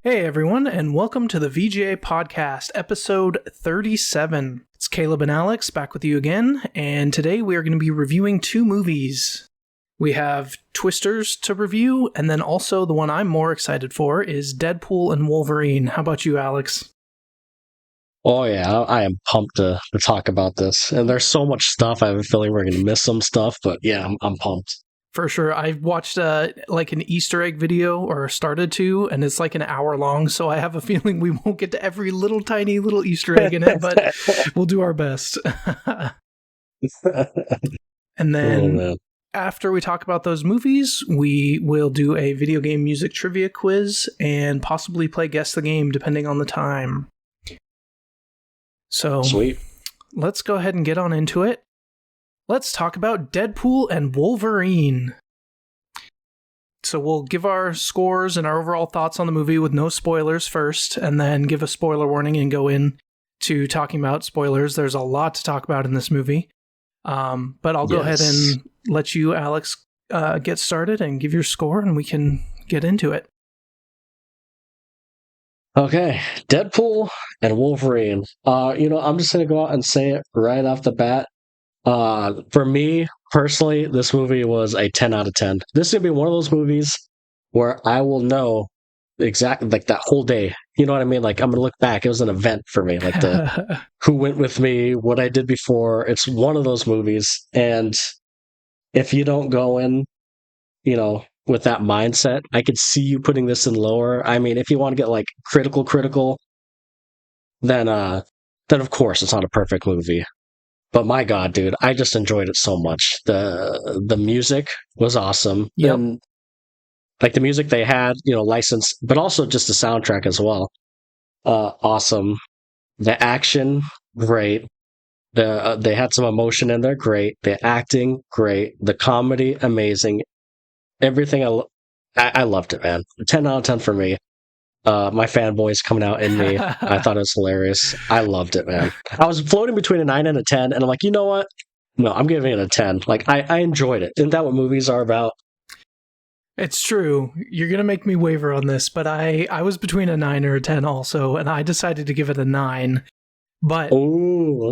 Hey everyone, and welcome to the VGA Podcast, episode 37. It's Caleb and Alex back with you again, and today we are going to be reviewing two movies. We have Twisters to review, and then also the one I'm more excited for is Deadpool and Wolverine. How about you, Alex? Oh yeah, I am pumped to talk about this. And there's so much stuff, I have a feeling we're going to miss some stuff, but yeah, I'm pumped. For sure. I watched like an Easter egg video, or started to, and it's like an hour long, so I have a feeling we won't get to every little tiny little Easter egg in it, but we'll do our best. And then after we talk about those movies, we will do a video game music trivia quiz and possibly play Guess the Game depending on the time. So Sweet. Let's go ahead and get on into it. Let's talk about Deadpool and Wolverine. So we'll give our scores and our overall thoughts on the movie with no spoilers first, and then give a spoiler warning and go in to talking about spoilers. There's a lot to talk about in this movie. But I'll go ahead and let you, Alex, get started and give your score, and we can get into it. Okay, Deadpool and Wolverine. I'm just going to go out and say it right off the bat. For me, personally, this movie was a 10 out of 10. This is going to be one of those movies where I will know exactly, like, that whole day. You know what I mean? Like, I'm going to look back. It was an event for me. Like, who went with me, what I did before. It's one of those movies. And if you don't go in, with that mindset, I could see you putting this in lower. I mean, if you want to get, like, critical, then of course it's not a perfect movie. But my God, dude, I just enjoyed it so much. The music was awesome. Yep. And, like, the music they had, licensed, but also just the soundtrack as well. Awesome. The action, great. They had some emotion in there, great. The acting, great. The comedy, amazing. Everything, I loved it, man. 10 out of 10 for me. My fanboys coming out in me. I thought it was hilarious. I loved it, man. I was floating between a 9 and a 10, and I'm like, you know what? No, I'm giving it a 10. Like, I enjoyed it. Isn't that what movies are about? It's true. You're going to make me waver on this, but I was between a 9 or a 10 also, and I decided to give it a 9. But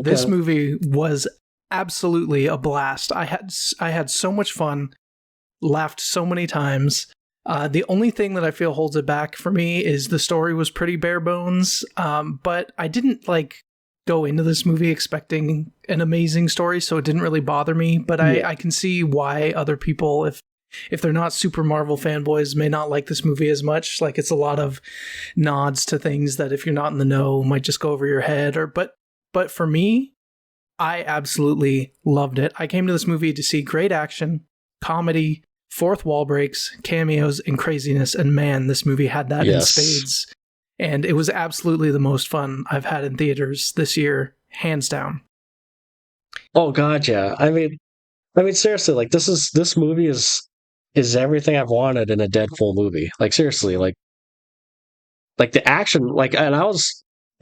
This movie was absolutely a blast. I had so much fun, laughed so many times. The only thing that I feel holds it back for me is the story was pretty bare bones, but I didn't go into this movie expecting an amazing story, so it didn't really bother me, but I can see why other people, if they're not super Marvel fanboys, may not like this movie as much. Like, it's a lot of nods to things that if you're not in the know might just go over your head, but for me, I absolutely loved it. I came to this movie to see great action, comedy, fourth wall breaks, cameos, and craziness, and man, this movie had that in spades. And it was absolutely the most fun I've had in theaters this year, hands down. Oh God, yeah. I mean, seriously, like, this movie is everything I've wanted in a Deadpool movie. Like, seriously, like the action,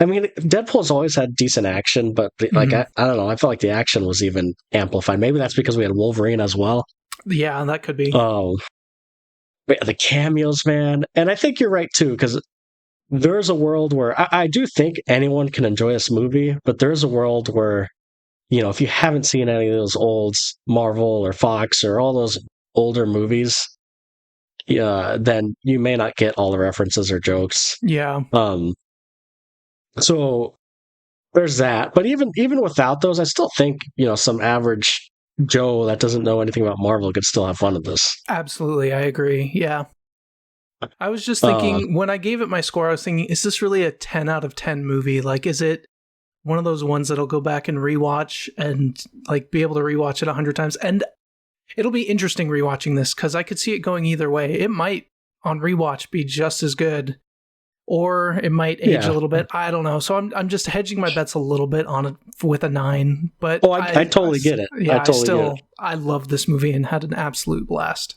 Deadpool's always had decent action, but I don't know, I felt like the action was even amplified. Maybe that's because we had Wolverine as well. Yeah, that could be. But the cameos, man. And I think you're right, too, because there's a world where I do think anyone can enjoy this movie, but there's a world where, if you haven't seen any of those old Marvel or Fox or all those older movies, then you may not get all the references or jokes. Yeah. So there's that. But even without those, I still think, some average Joe that doesn't know anything about Marvel could still have fun with this. Absolutely, I agree. Yeah. I was just thinking, when I gave it my score, I was thinking, is this really a 10 out of 10 movie? Like, is it one of those ones that I'll go back and rewatch and be able to rewatch it 100 times? And it'll be interesting rewatching this, because I could see it going either way. It might, on rewatch, be just as good, or it might age a little bit. I don't know. So I'm just hedging my bets a little bit on it with a 9. But I totally get it. Yeah, I loved this movie and had an absolute blast.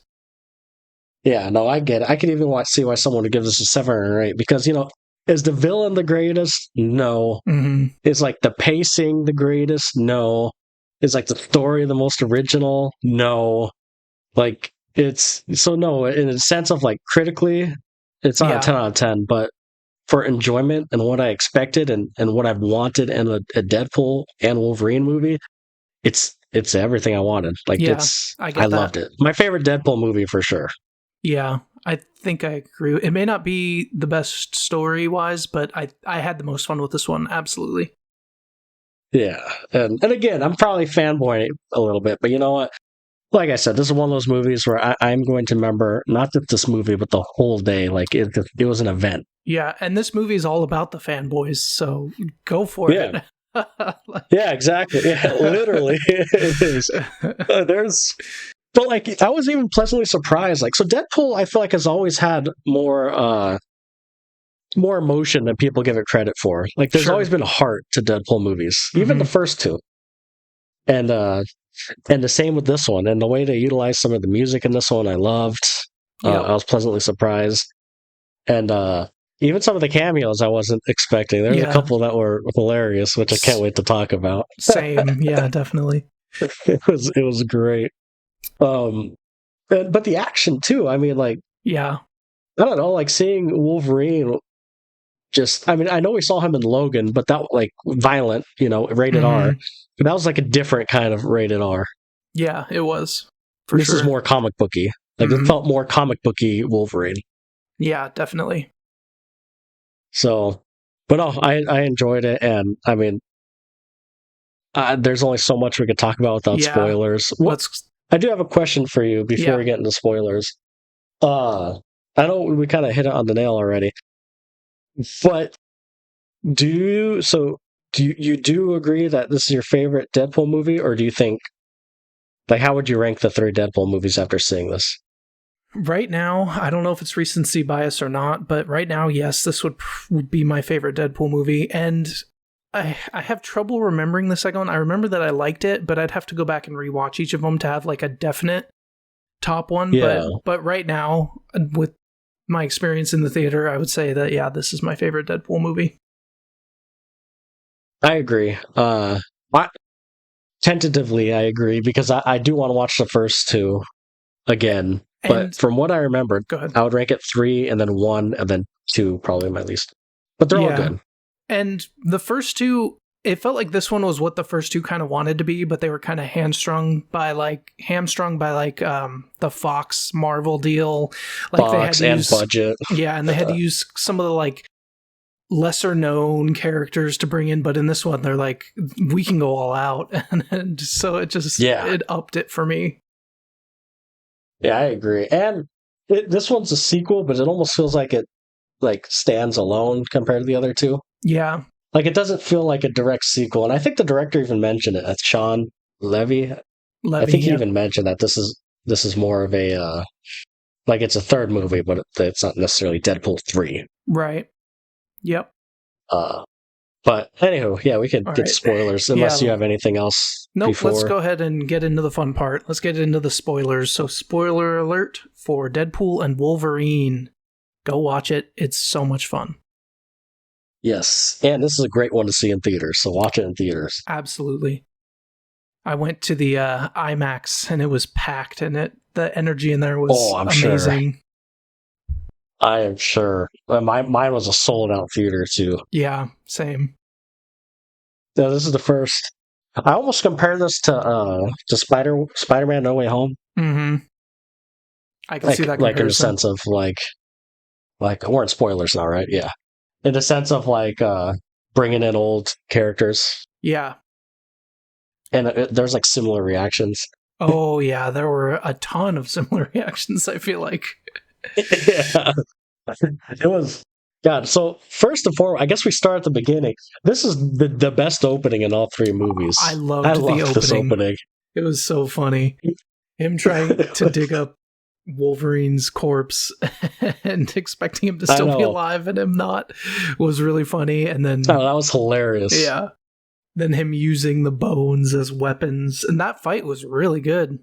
Yeah, no, I get it. I could even see why someone would give this a 7 or 8, because, is the villain the greatest? No. Mm-hmm. Is, like, the pacing the greatest? No. Is, like, the story the most original? No. Like, it's so no, in a sense of, like, critically, it's not a 10 out of 10, but for enjoyment and what I expected and what I've wanted in a Deadpool and Wolverine movie, it's everything I wanted. Like, yeah, I loved it. My favorite Deadpool movie for sure. Yeah, I think I agree. It may not be the best story-wise, but I had the most fun with this one, absolutely. Yeah, and again, I'm probably fanboying a little bit, but you know what? Like I said, this is one of those movies where I'm going to remember not just this movie, but the whole day. Like, it was an event. Yeah, and this movie is all about the fanboys, so go for it. Yeah, exactly. Yeah, literally, it is. But like, I was even pleasantly surprised. Like, so Deadpool, I feel like has always had more emotion than people give it credit for. Like, there's always been heart to Deadpool movies, even the first two, and the same with this one. And the way they utilize some of the music in this one, I loved. I was pleasantly surprised, and even some of the cameos I wasn't expecting. There's a couple that were hilarious, which I can't wait to talk about. Same, yeah, definitely. It was great. But the action too. I mean, like, I don't know, like seeing Wolverine. I mean, I know we saw him in Logan, but that, like, violent, rated R. But that was like a different kind of rated R. Yeah, it was. This is more comic booky. Like, it felt more comic booky Wolverine. Yeah, definitely. So, but I enjoyed it, and I mean, there's only so much we could talk about without spoilers. I do have a question for you before we get into spoilers. I know we kind of hit it on the nail already, but do you agree that this is your favorite Deadpool movie, or do you think, like, how would you rank the 3 Deadpool movies after seeing this? Right now, I don't know if it's recency bias or not, but right now, yes, this would be my favorite Deadpool movie. And I have trouble remembering the second one. I remember that I liked it, but I'd have to go back and rewatch each of them to have like a definite top one. Yeah. But right now, with my experience in the theater, I would say that, yeah, this is my favorite Deadpool movie. I agree. Tentatively, I agree, because I do want to watch the first 2 again. But from what I remember, I would rank it 3 and then 1 and then 2 probably my least. But they're all good. And the first 2, it felt like this one was what the first 2 kind of wanted to be, but they were kind of hamstrung by the Fox Marvel deal. Like, Fox, they had to use budget. Yeah, and they had to use some of the like lesser known characters to bring in, but in this one they're like, we can go all out, and so it just it upped it for me. Yeah, I agree. And this one's a sequel, but it almost feels like it like stands alone compared to the other 2. Yeah. Like, it doesn't feel like a direct sequel. And I think the director even mentioned it. That's Sean Levy. I think he even mentioned that this is more of a like, it's a third movie, but it's not necessarily Deadpool 3. Right. Yep. But anywho, yeah, we could get spoilers unless you have anything else. Nope, let's go ahead and get into the fun part. Let's get into the spoilers. So, spoiler alert for Deadpool and Wolverine. Go watch it. It's so much fun. Yes, and this is a great one to see in theaters, so watch it in theaters. Absolutely. I went to the IMAX, and it was packed, and the energy in there was amazing. Sure. I am sure. Mine was a sold-out theater, too. Yeah, same. Yeah, this is the first. I almost compare this to Spider-Man No Way Home. Mm-hmm. I can see that comparison. Like, in the sense of, like we're in spoilers now, right? Yeah. In the sense of, like, bringing in old characters. Yeah. And there's, like, similar reactions. Oh, yeah. There were a ton of similar reactions, I feel like. Yeah. It was... God, so first and foremost, I guess we start at the beginning. This is the best opening in all 3 movies. I loved this opening. It was so funny. Him trying to dig up Wolverine's corpse and expecting him to still be alive and him not was really funny. And then that was hilarious. Yeah. Then him using the bones as weapons. And that fight was really good.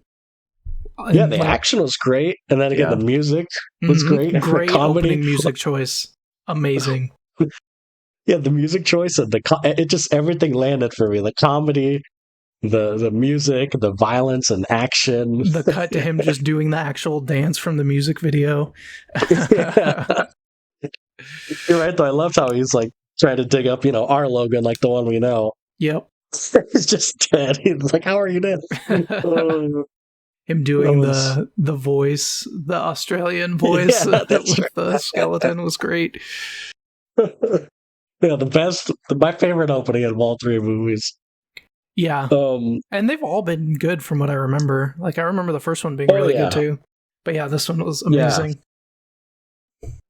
Yeah, the action was great. And then again, the music was great. Great opening music choice. Amazing. Yeah, the music choice and it just everything landed for me. The comedy, the music, the violence and action. The cut to him just doing the actual dance from the music video. You're right, though. I loved how he's like trying to dig up, our Logan, like the one we know. Yep. He's just dead. He's like, "How are you dead?" Him doing the voice, the Australian voice with the skeleton was great. Yeah, my favorite opening of all three movies. Yeah. And they've all been good from what I remember. Like, I remember the first one being really good too. But yeah, this one was amazing.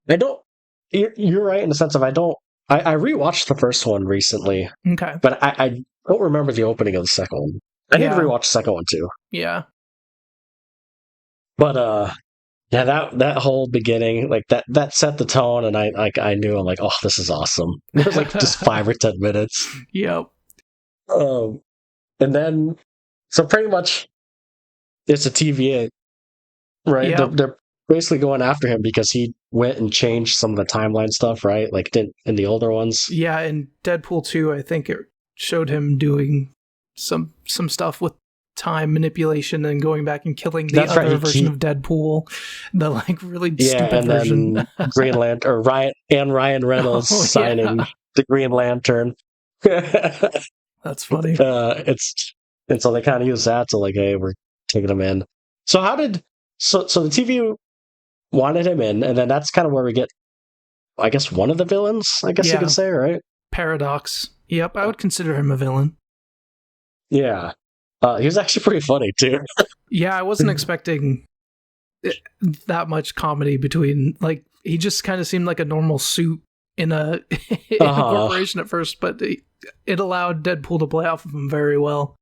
Yeah. You're right in the sense of I rewatched the first one recently. Okay. But I don't remember the opening of the second one. I need to rewatch the second one too. Yeah. But that whole beginning, like that set the tone, and I knew, I'm like, oh, this is awesome. It was like just 5 or 10 minutes. Yep. And then, so pretty much, it's a TVA, right? Yep. They're basically going after him because he went and changed some of the timeline stuff, right? Like in the older ones. Yeah, in Deadpool 2, I think it showed him doing some stuff with time manipulation and going back and killing the other version of Deadpool, the like really stupid version. Then Green Lantern, or Ryan Reynolds signing the Green Lantern. That's funny. And so they kind of use that to like, hey, we're taking him in. So so the TV wanted him in, and then that's kind of where we get, I guess, one of the villains, I guess you could say, right? Paradox. Yep, I would consider him a villain. Yeah. He was actually pretty funny, too. Yeah, I wasn't expecting that much comedy between, like, he just kind of seemed like a normal suit in a corporation at first, but it allowed Deadpool to play off of him very well.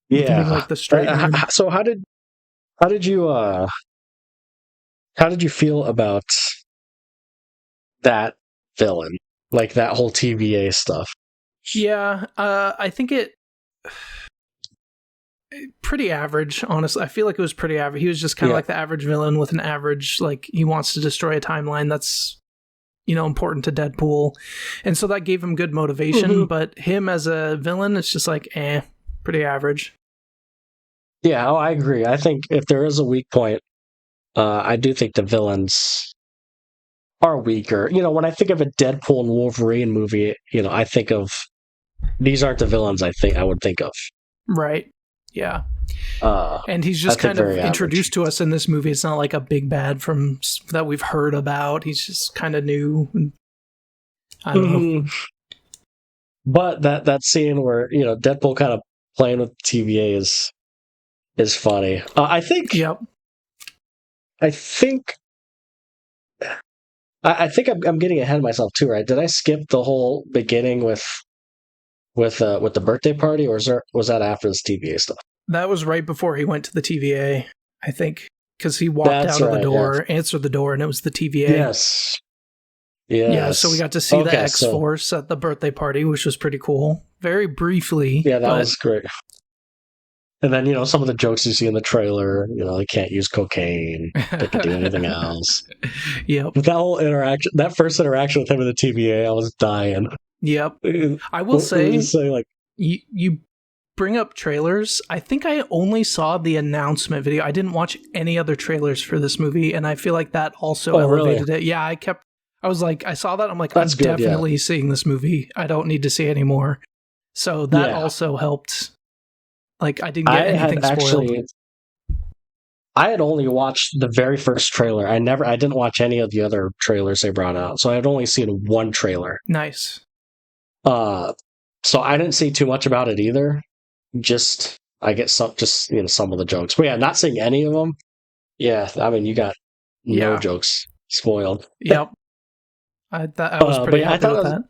Yeah. Like the straight so how did you feel about that villain? Like that whole TVA stuff? Yeah, I think pretty average, honestly. I feel like it was pretty average. He was just kind of like the average villain with an average, like, he wants to destroy a timeline that's, important to Deadpool. And so that gave him good motivation, but him as a villain, it's just like, pretty average. Yeah, I agree. I think if there is a weak point, I do think the villains are weaker. When I think of a Deadpool and Wolverine movie, I think of, these aren't the villains I would think of. Right. Yeah. And he's just kind of introduced to us in this movie. It's not like a big bad that we've heard about. He's just kind of new. I don't know. But that scene where, Deadpool kind of playing with TVA is funny. I think. Yep. I think I'm getting ahead of myself too, right? Did I skip the whole beginning with the birthday party, or was that after this TVA stuff? That was right before he went to the TVA, I think, because he walked out of the door, answered the door, and it was the TVA. Yes. Yeah, so we got to see the X-Force at the birthday party, which was pretty cool. Very briefly. Yeah, that was great. And then, some of the jokes you see in the trailer, they can't use cocaine, they can do anything else. Yep. That whole interaction, that first interaction with him in the TVA, I was dying. Yep. I will say, like, you bring up trailers. I think I only saw the announcement video. I didn't watch any other trailers for this movie, and I feel like that also elevated it. Yeah, I was like, I saw that, I'm like, I'm definitely seeing this movie. I don't need to see any more. So that also helped. Like, I didn't get anything spoiled. I had only watched the very first trailer. I didn't watch any of the other trailers they brought out. So I had only seen one trailer. Nice. So I didn't see too much about it either. I get some of the jokes. But yeah, not seeing any of them. Yeah, I mean, you got no jokes spoiled. Yep. I was pretty happy with that.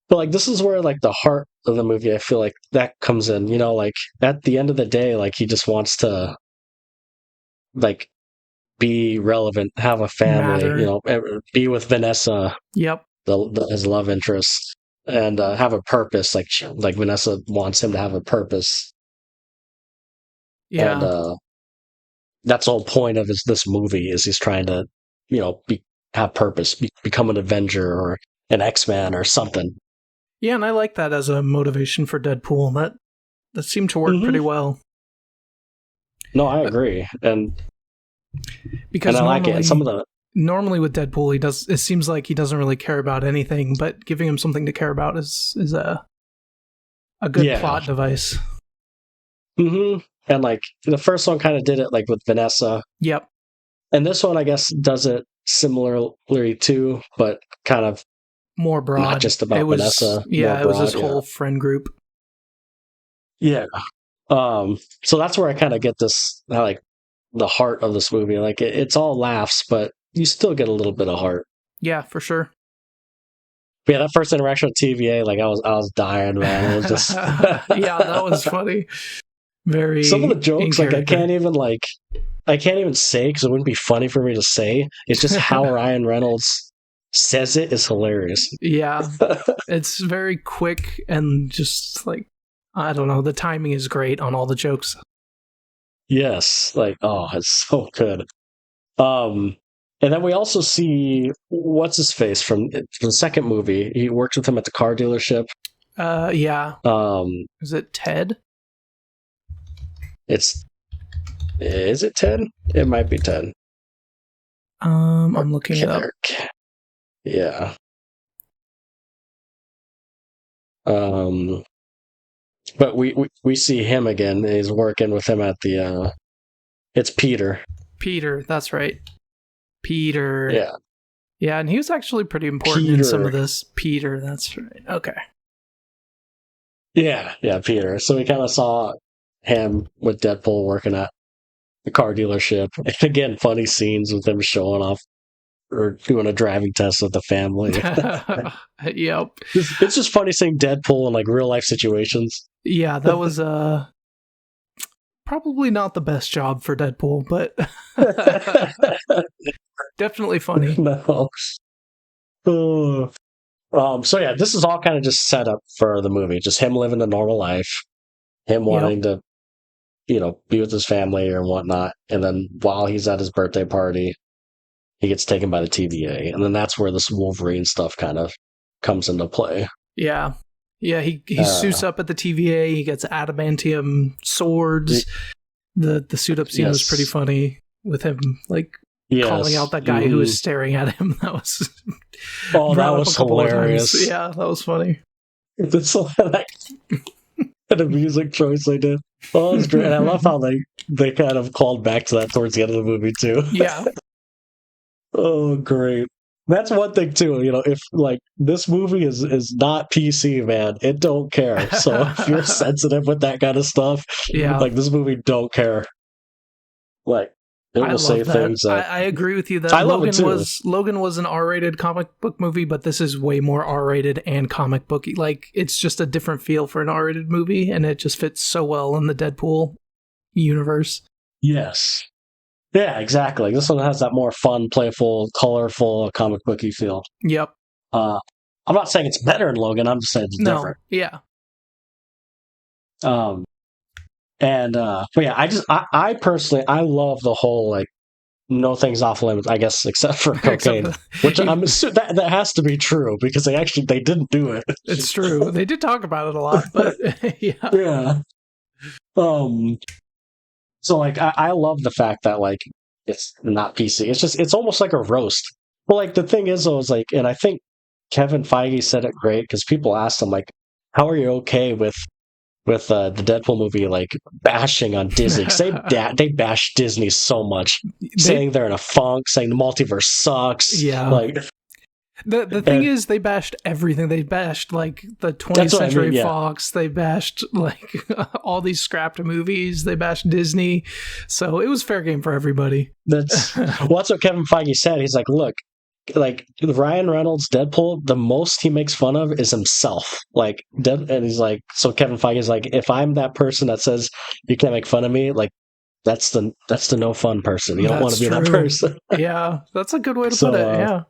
But like, this is where like the heart of the movie, I feel like that comes in. Like at the end of the day, like he just wants to like be relevant, have a family, be with Vanessa. Yep. His love interest, and have a purpose. Like Vanessa wants him to have a purpose. Yeah. And that's the whole point of this movie is he's trying to, have purpose, become an Avenger or an X-Man or something. Yeah, and I like that as a motivation for Deadpool. That seemed to work pretty well. No, I agree, and because I like it. And some of the normally with Deadpool, it seems like he doesn't really care about anything, but giving him something to care about is a good plot device. Mm-hmm. And like the first one kind of did it like with Vanessa. Yep. And this one, I guess, does it similarly too, but kind of more broad. Not just about Vanessa. Yeah, it was his whole friend group. Yeah. So that's where I kind of get this, like, the heart of this movie. Like, it's all laughs, but you still get a little bit of heart. Yeah, for sure. But yeah, that first interaction with TVA, like, I was dying, man. It was just yeah, that was funny. Very. Some of the jokes, like, I can't even say because it wouldn't be funny for me to say. It's just how Ryan Reynolds says it is hilarious. Yeah, it's very quick and just like, I don't know, the timing is great on all the jokes. Yes, like, oh, it's so good. And then we also see what's his face from the second movie. He works with him at the car dealership. Yeah. Is it Ted? Is it Ted? It might be Ted. I'm looking it up. Yeah. But we see him again. He's working with him at the it's Peter. Peter, that's right. Peter. Yeah. Yeah, and he was actually pretty important in some of this. Peter, that's right. Okay. Yeah, Peter. So we kind of saw him with Deadpool working at the car dealership. And again, funny scenes with him showing off or doing a driving test with the family. Yep. It's just funny seeing Deadpool in like real life situations. Yeah, that was probably not the best job for Deadpool, but definitely funny. No. So yeah, this is all kind of just set up for the movie. Just him living a normal life, him wanting to, be with his family or whatnot. And then while he's at his birthday party, he gets taken by the TVA. And then that's where this Wolverine stuff kind of comes into play. Yeah. Yeah, he suits up at the TVA. He gets adamantium swords. The suit up scene was pretty funny with him, like, calling out that guy who was staring at him. That was that was hilarious. Yeah, that was funny. The music choice they did. Oh, it was great. And I love how they kind of called back to that towards the end of the movie too. Yeah. Oh, great. That's one thing too. If like this movie is not PC, man, it don't care. So if you're sensitive with that kind of stuff, like this movie don't care. Like it will say things. I agree with you that Logan was an R-rated comic book movie, but this is way more R-rated and comic booky. Like it's just a different feel for an R-rated movie, and it just fits so well in the Deadpool universe. Yes. Yeah, exactly. This one has that more fun, playful, colorful, comic booky feel. Yep. I'm not saying it's better than Logan. I'm just saying it's different. Yeah. But yeah, I personally, I love the whole, like, no things off limits, I guess, except for cocaine, which I'm assuming that has to be true because they didn't do it. It's true. They did talk about it a lot, but yeah. Yeah. So, like, I love the fact that, like, it's not PC. It's almost like a roast. Well, like, the thing is, though, is, like, and I think Kevin Feige said it great because people asked him, like, how are you okay with the Deadpool movie, like, bashing on Disney? Because they bash Disney so much, saying they're in a funk, saying the multiverse sucks. Yeah. Like, the thing is, they bashed everything. They bashed, like, the 20th Century Fox. They bashed, like, all these scrapped movies. They bashed Disney. So it was fair game for everybody. That's what Kevin Feige said. He's like, look, like, Ryan Reynolds' Deadpool, the most he makes fun of is himself. Like, and he's like, so Kevin Feige's like, if I'm that person that says you can't make fun of me, like, that's the no fun person. You don't want to be that person. Yeah, that's a good way to put it. Yeah.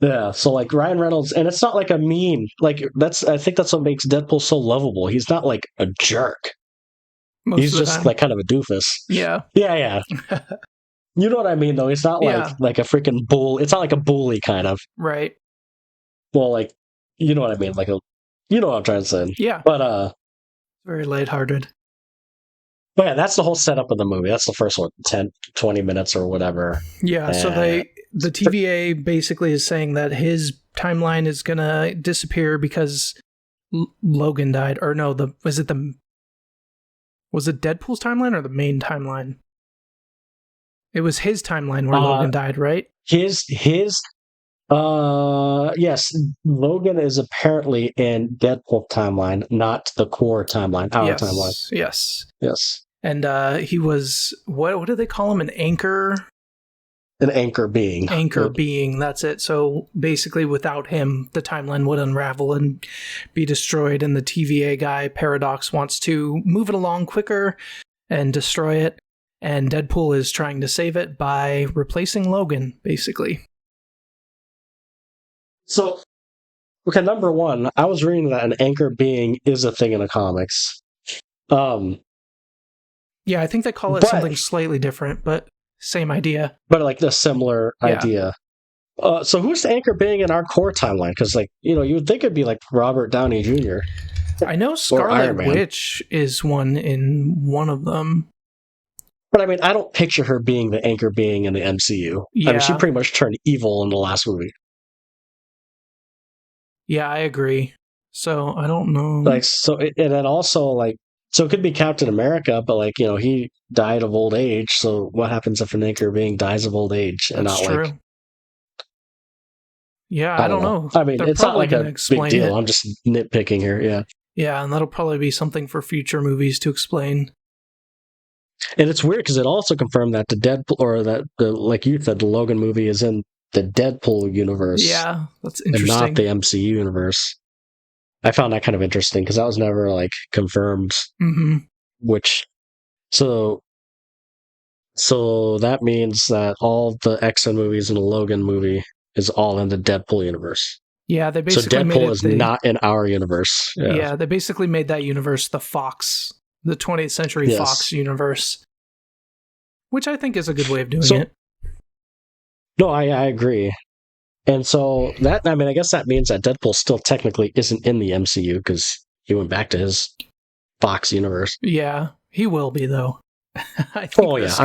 Yeah, so like Ryan Reynolds, and it's not like a mean, like I think that's what makes Deadpool so lovable. He's not like a jerk. He's just like kind of a doofus. Yeah. Yeah. You know what I mean, though? It's not like a freaking bull. It's not like a bully kind of. Right. Well, like, you know what I mean? Like you know what I'm trying to say. Yeah. But very lighthearted. But yeah, that's the whole setup of the movie. That's the first one, 10, 20 minutes or whatever. Yeah, so the TVA basically is saying that his timeline is going to disappear because Logan died. Or no, was it Deadpool's timeline or the main timeline? It was his timeline where Logan died, right? Yes, Logan is apparently in Deadpool timeline, not the core timeline, our timeline. Yes. And he was, what do they call him? An anchor? An anchor being. Being, that's it. So basically without him, the timeline would unravel and be destroyed, and the TVA guy, Paradox, wants to move it along quicker and destroy it, and Deadpool is trying to save it by replacing Logan, basically. So, okay, number one, I was reading that an anchor being is a thing in the comics. Yeah, I think they call it something slightly different, but same idea. But like a similar idea. So who's the anchor being in our core timeline? Because, like, you would think it'd be like Robert Downey Jr. I know Scarlet Witch is one in one of them. But I mean, I don't picture her being the anchor being in the MCU. Yeah. I mean, she pretty much turned evil in the last movie. Yeah, I agree. So I don't know. Like, so, and then also, like, so it could be Captain America, but like, he died of old age. So what happens if an anchor being dies of old age and That's not true. like? Yeah, I don't know. I mean, it's not like a big deal. I'm just nitpicking here. Yeah. Yeah, and that'll probably be something for future movies to explain. And it's weird because it also confirmed that the Deadpool, or that like you said, the Logan movie is in the Deadpool universe. Yeah, that's interesting. And not the MCU universe. I found that kind of interesting because that was never like confirmed. Mm-hmm. So that means that all the X-Men movies and the Logan movie is all in the Deadpool universe. Yeah, they basically made it is not in our universe. Yeah, they basically made that universe the 20th Century Fox universe, which I think is a good way of doing it. No, I agree. And so that, I guess that means that Deadpool still technically isn't in the MCU because he went back to his Fox universe. Yeah, he will be though. I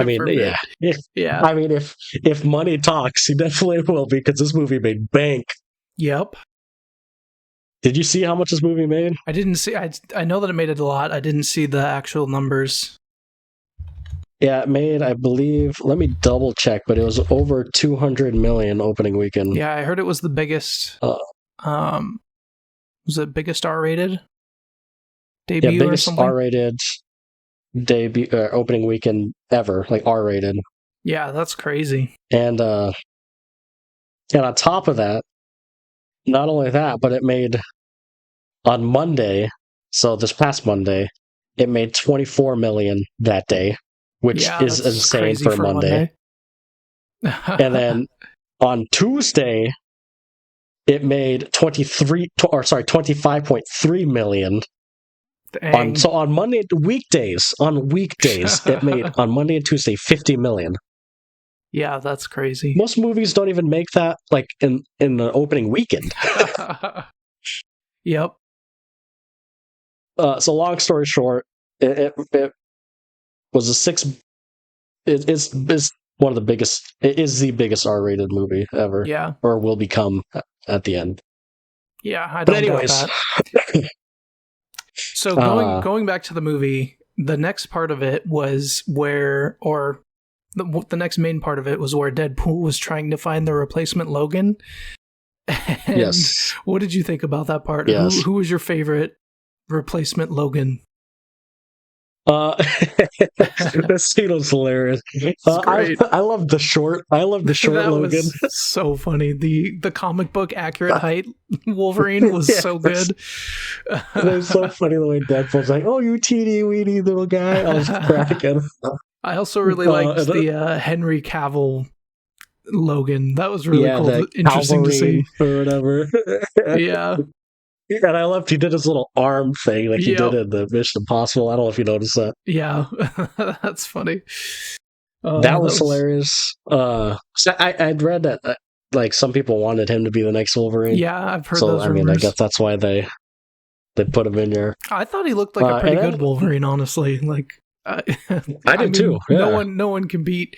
mean, if money talks, he definitely will be because this movie made bank. Yep. Did you see how much this movie made? I didn't see. I know that it made it a lot. I didn't see the actual numbers. Yeah, it made, I believe, let me double check, but it was over 200 million opening weekend. Yeah, I heard it was the biggest. Was it biggest R-rated debut? Yeah, biggest R-rated debut opening weekend ever, like R-rated. Yeah, that's crazy. And on top of that, not only that, but it made on Monday, so this past Monday, it made 24 million that day, which is insane for Monday. And then on Tuesday, it made 25.3 million. On Monday, weekdays, it made on Monday and Tuesday 50 million. Yeah, that's crazy. Most movies don't even make that like in the opening weekend. Yep. So long story short, it was it's one of the biggest. It is the biggest R-rated movie ever. Yeah. Or will become at the end. Yeah, I don't doubt that. So going back to the movie, the next part of it was the next main part of it was where Deadpool was trying to find the replacement Logan. And yes. What did you think about that part? Yes. Who was your favorite replacement Logan? This scene was hilarious. I love the short. I love the short that Logan. Was so funny. The comic book accurate height Wolverine was so good. It was so funny the way Deadpool's like, "Oh, you teeny weeny little guy." I was cracking. I also really liked the Henry Cavill Logan. That was really cool. Interesting to see. Or whatever. Yeah. And I loved he did his little arm thing like he did in the Mission Impossible. I don't know if you noticed that. Yeah, that's funny. That was hilarious. So I'd read that like some people wanted him to be the next Wolverine. Yeah, I've heard those rumors. I guess that's why they put him in there. I thought he looked like a pretty good Wolverine, honestly. Like I do too. Yeah. No one can beat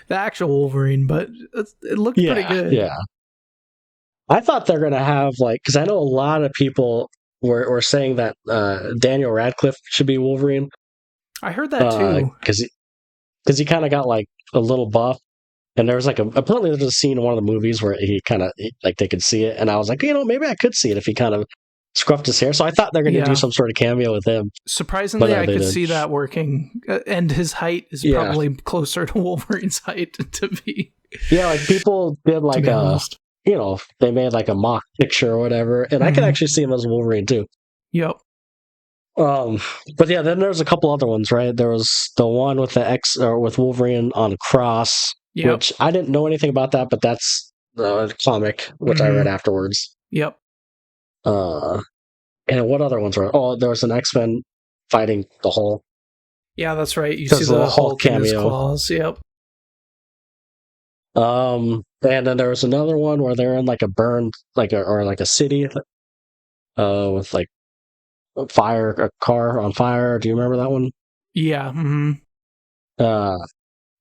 the actual Wolverine, but it looked pretty good. Yeah. I thought they're gonna have because I know a lot of people were saying that Daniel Radcliffe should be Wolverine. I heard that too. Because he kind of got a little buff, and there was apparently there's a scene in one of the movies where he kind of they could see it, and I was like, maybe I could see it if he kind of scruffed his hair. So I thought they're going to do some sort of cameo with him. Surprisingly, I could see that working, and his height is probably closer to Wolverine's height to be. Yeah, people did they made a mock picture or whatever, and I can actually see him as Wolverine too. Yep. But yeah, then there's a couple other ones, right? There was the one with with Wolverine on a cross, which I didn't know anything about that, but that's the comic, which I read afterwards. Yep. And what other ones were? Oh, there was an X-Men fighting the Hulk. Yeah, that's right. You see the Hulk cameo. In his claws. Yep. And then there was another one where they're in a burned, a city, with a car on fire. Do you remember that one? Yeah. Mm-hmm.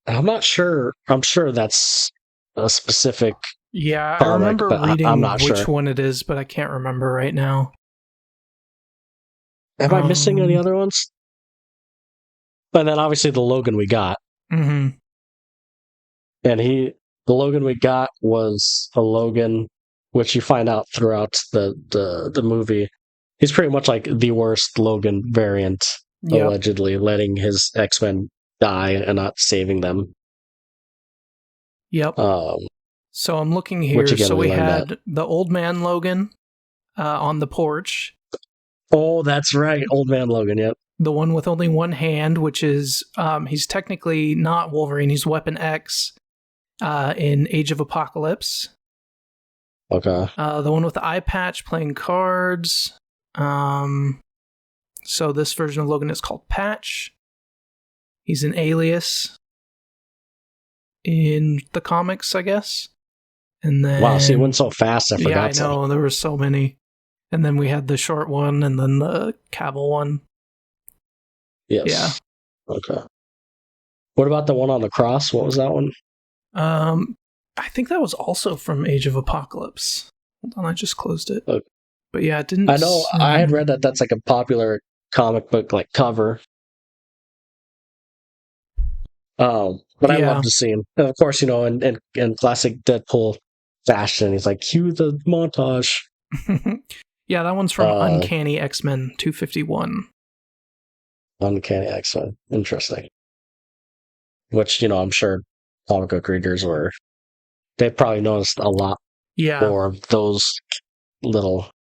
I'm not sure. I'm sure that's a specific. Yeah, comic, I remember reading I'm not which sure. one it is, but I can't remember right now. Am I missing any other ones? And then obviously the Logan we got. Mm-hmm. And the Logan we got was a Logan, which you find out throughout the movie. He's pretty much the worst Logan variant, allegedly, letting his X-Men die and not saving them. Yep. So I'm looking here. So we had the old man Logan on the porch. Oh, that's right. Old man Logan, yep. The one with only one hand, which is, he's technically not Wolverine. He's Weapon X in Age of Apocalypse. Okay. The one with the eye patch playing cards. So this version of Logan is called Patch. He's an alias in the comics, I guess. And then, wow, see, it went so fast, I forgot. Yeah, I know, there were so many. And then we had the short one, and then the Cavill one. Yes. Yeah. Okay. What about the one on the cross? What was that one? I think that was also from Age of Apocalypse. Hold on, I just closed it. Okay. But yeah, it didn't. I know. I had read that that's a popular comic book cover. But I love to see him. And of course, in classic Deadpool fashion, he's cue the montage. Yeah, that one's from Uncanny X-Men 251. Uncanny X-Men. Interesting. Which, I'm sure comic book readers they probably noticed a lot more of those little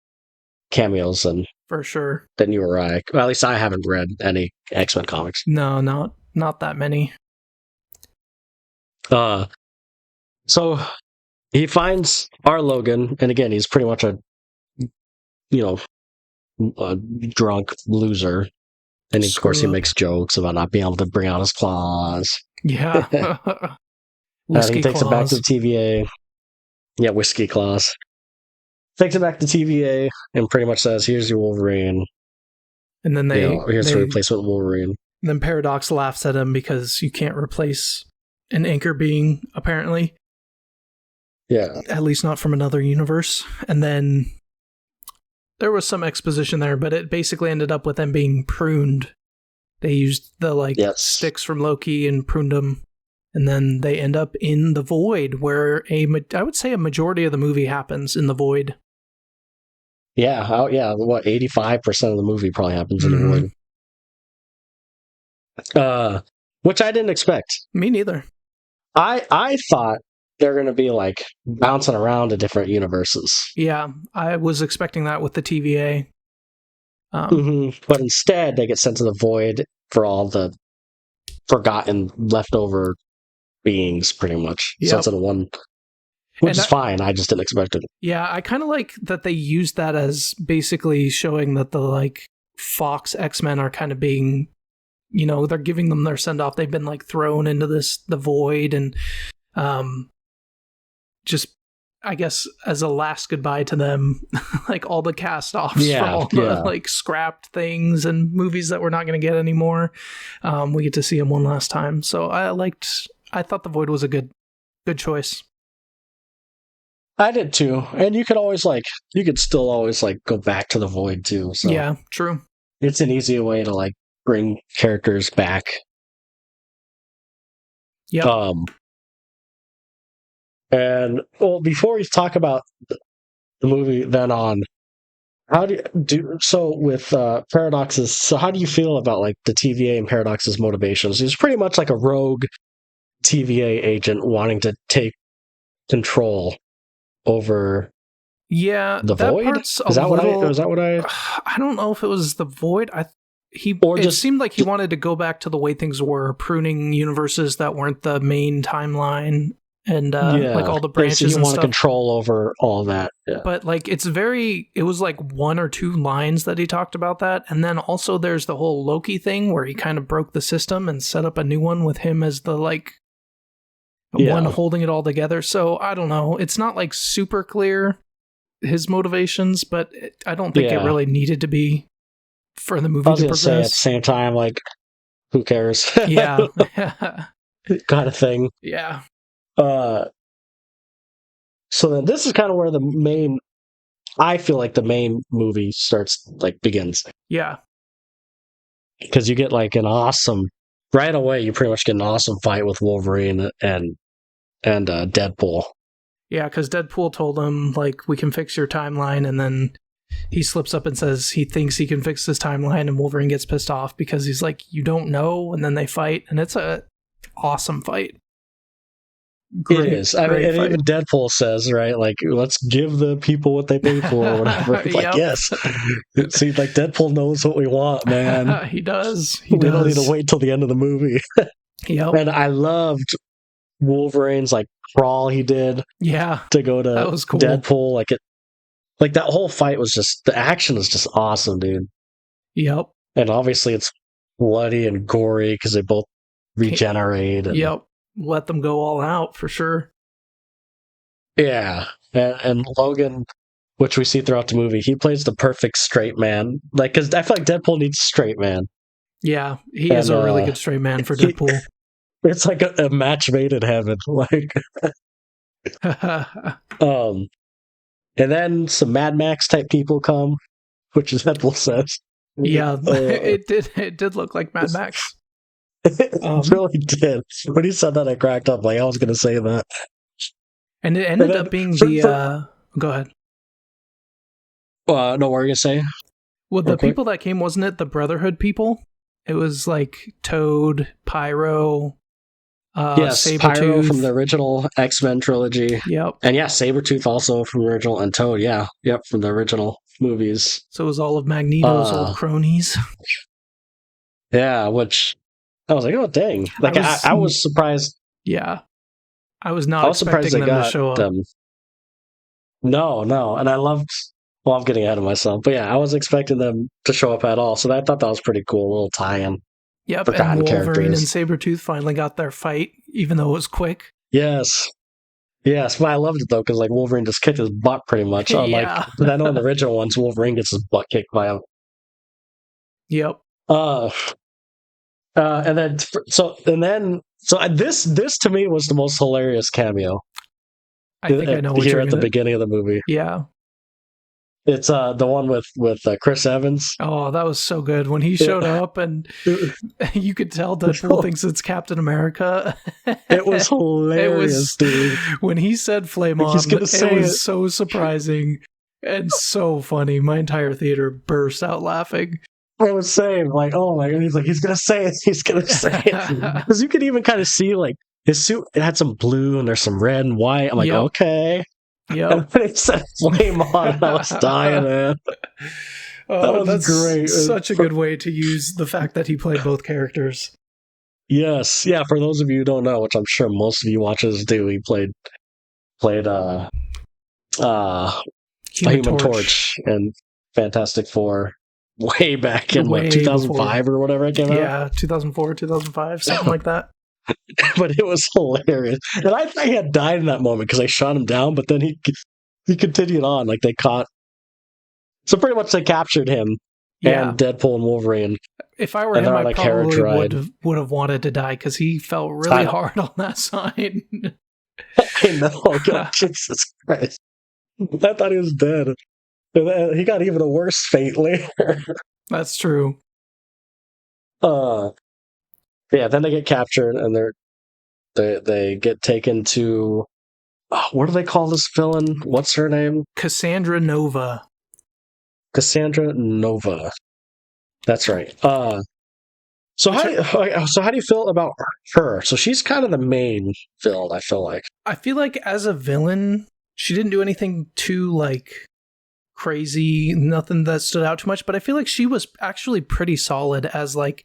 cameos for sure than you or I. Well, at least I haven't read any X-Men comics. No, not that many. So he finds our Logan, and again, he's pretty much a drunk loser. And of course, he makes jokes about not being able to bring out his claws. Yeah. He takes it back to the TVA. Yeah, whiskey claws. Takes it back to TVA and pretty much says, here's your Wolverine. And then here's the replacement Wolverine. And then Paradox laughs at him because you can't replace an anchor being, apparently. Yeah. At least not from another universe. And then there was some exposition there, but it basically ended up with them being pruned. They used the sticks from Loki and pruned them. And then they end up in the void, where I would say a majority of the movie happens in the void. Yeah, 85% of the movie probably happens in the void. Which I didn't expect. Me neither. I thought they're going to be bouncing around to different universes. Yeah, I was expecting that with the TVA. But instead, they get sent to the void for all the forgotten leftover beings, pretty much. Yep. Sent to the one, which is fine. I just didn't expect it. Yeah, I kind of like that they used that as basically showing that the Fox X-Men are kind of being, they're giving them their send off. They've been thrown into the void and just I guess as a last goodbye to them, like all the cast-offs from all the like scrapped things and movies that we're not going to get anymore. We get to see him one last time. So I thought The Void was a good choice. I did too. And you could still always like go back to The Void too. So yeah, true. It's an easy way to like bring characters back. Yeah. And well, before we talk about the movie, then on, how do you do so with Paradox's? So, how do you feel about like the TVA and Paradox's motivations? He's pretty much like a rogue TVA agent wanting to take control over. Yeah, the that Void. Part's Is that what I? I don't know if it was the Void. It seemed like he wanted to go back to the way things were, pruning universes that weren't the main timeline. And like all the branches and stuff. You want control over all that. Yeah. But like it was like 1 or 2 lines that he talked about that. And then also there's the whole Loki thing where he kind of broke the system and set up a new one with him as the like one holding it all together. So I don't know. It's not like super clear his motivations, but I don't think it really needed to be for the movie to progress. Say at the same time, like, who cares? Yeah. Kind of thing. Yeah. So then this is kind of where I feel like the main movie begins. Yeah. Because you get like right away, you pretty much get an awesome fight with Wolverine and Deadpool. Yeah, because Deadpool told him, like, we can fix your timeline, and then he slips up and says he thinks he can fix his timeline, and Wolverine gets pissed off because he's like, you don't know, and then they fight, and it's a awesome fight. It is. I mean, and even Deadpool says, right, like, let's give the people what they pay for, or whatever. Like, yes. See, like, Deadpool knows what we want, man. He does. We don't need to wait till the end of the movie. Yep. And I loved Wolverine's, like, crawl he did. Yeah. To go to that was cool. Deadpool. Like, that whole fight was just, the action is just awesome, dude. Yep. And obviously it's bloody and gory because they both regenerate. Yep. Let them go all out for sure. Yeah. And Logan, which we see throughout the movie, he plays the perfect straight man. Like, because I feel like Deadpool needs a straight man. Yeah. He is a really good straight man for Deadpool. It's like a match made in heaven. Like, and then some Mad Max type people come, which is Deadpool says. Yeah, it did look like Mad Max. It really did. When he said that, I cracked up. Like, I was going to say that. And it ended up being the... Go ahead. No, what were you going to say? Well, the people that came, wasn't it the Brotherhood people? It was like Toad, Pyro... yes, Pyro from the original X-Men trilogy. Yep. And yeah, Sabretooth also from the original, and Toad, yeah. Yep, from the original movies. So it was all of Magneto's old cronies. Yeah, which I was like, oh, dang. Like, I was surprised. Yeah. I was not expecting them to show up. No. And I loved... Well, I'm getting ahead of myself. But yeah, I wasn't expecting them to show up at all. So I thought that was pretty cool, a little tie-in. Yep, and Wolverine and Sabretooth finally got their fight, even though it was quick. Yes, but I loved it, though, because like Wolverine just kicked his butt pretty much. Unlike, I know in the original ones, Wolverine gets his butt kicked by him. Yep. And then this to me was the most hilarious cameo. I think I know what here you're at the beginning of the movie. Yeah. It's the one with Chris Evans. Oh, that was so good. When he showed up and you could tell Deadpool thinks it's Captain America. It was hilarious, dude. When he said Flame On, it was so surprising and so funny. My entire theater burst out laughing. I was saying, like, oh my God, he's going to say it. He's going to say it. Because you could even kind of see, like, his suit, it had some blue and there's some red and white. I'm like, okay. Yeah, and when it said Flame On, I was dying, man. Oh, that's great. Such a good way to use the fact that he played both characters. Yes, yeah. For those of you who don't know, which I'm sure most of you watchers do, he played Human Torch and Fantastic Four way back in 2005 or whatever it came out. Yeah, 2004, 2005, something like that. but it was hilarious. And I thought he had died in that moment because they shot him down, but then he continued on. Like they caught. So pretty much they captured him and Deadpool and Wolverine. If I were him, I probably would have wanted to die because he fell really hard on that side. I know. God, Jesus Christ. I thought he was dead. He got even a worse fate later. That's true. Yeah, then they get captured and they get taken to what do they call this villain? What's her name? Cassandra Nova. Cassandra Nova. That's right. So how do you feel about her? So she's kind of the main villain, I feel like. I feel like as a villain, she didn't do anything too like crazy, nothing that stood out too much, but I feel like she was actually pretty solid as like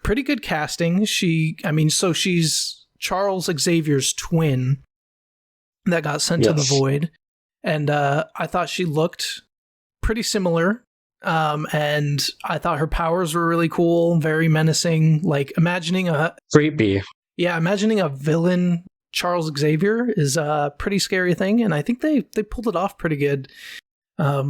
pretty good casting. So she's Charles Xavier's twin that got sent to the void. And I thought she looked pretty similar. And I thought her powers were really cool, very menacing. Like imagining creepy. Yeah, imagining a villain Charles Xavier is a pretty scary thing, and I think they pulled it off pretty good. I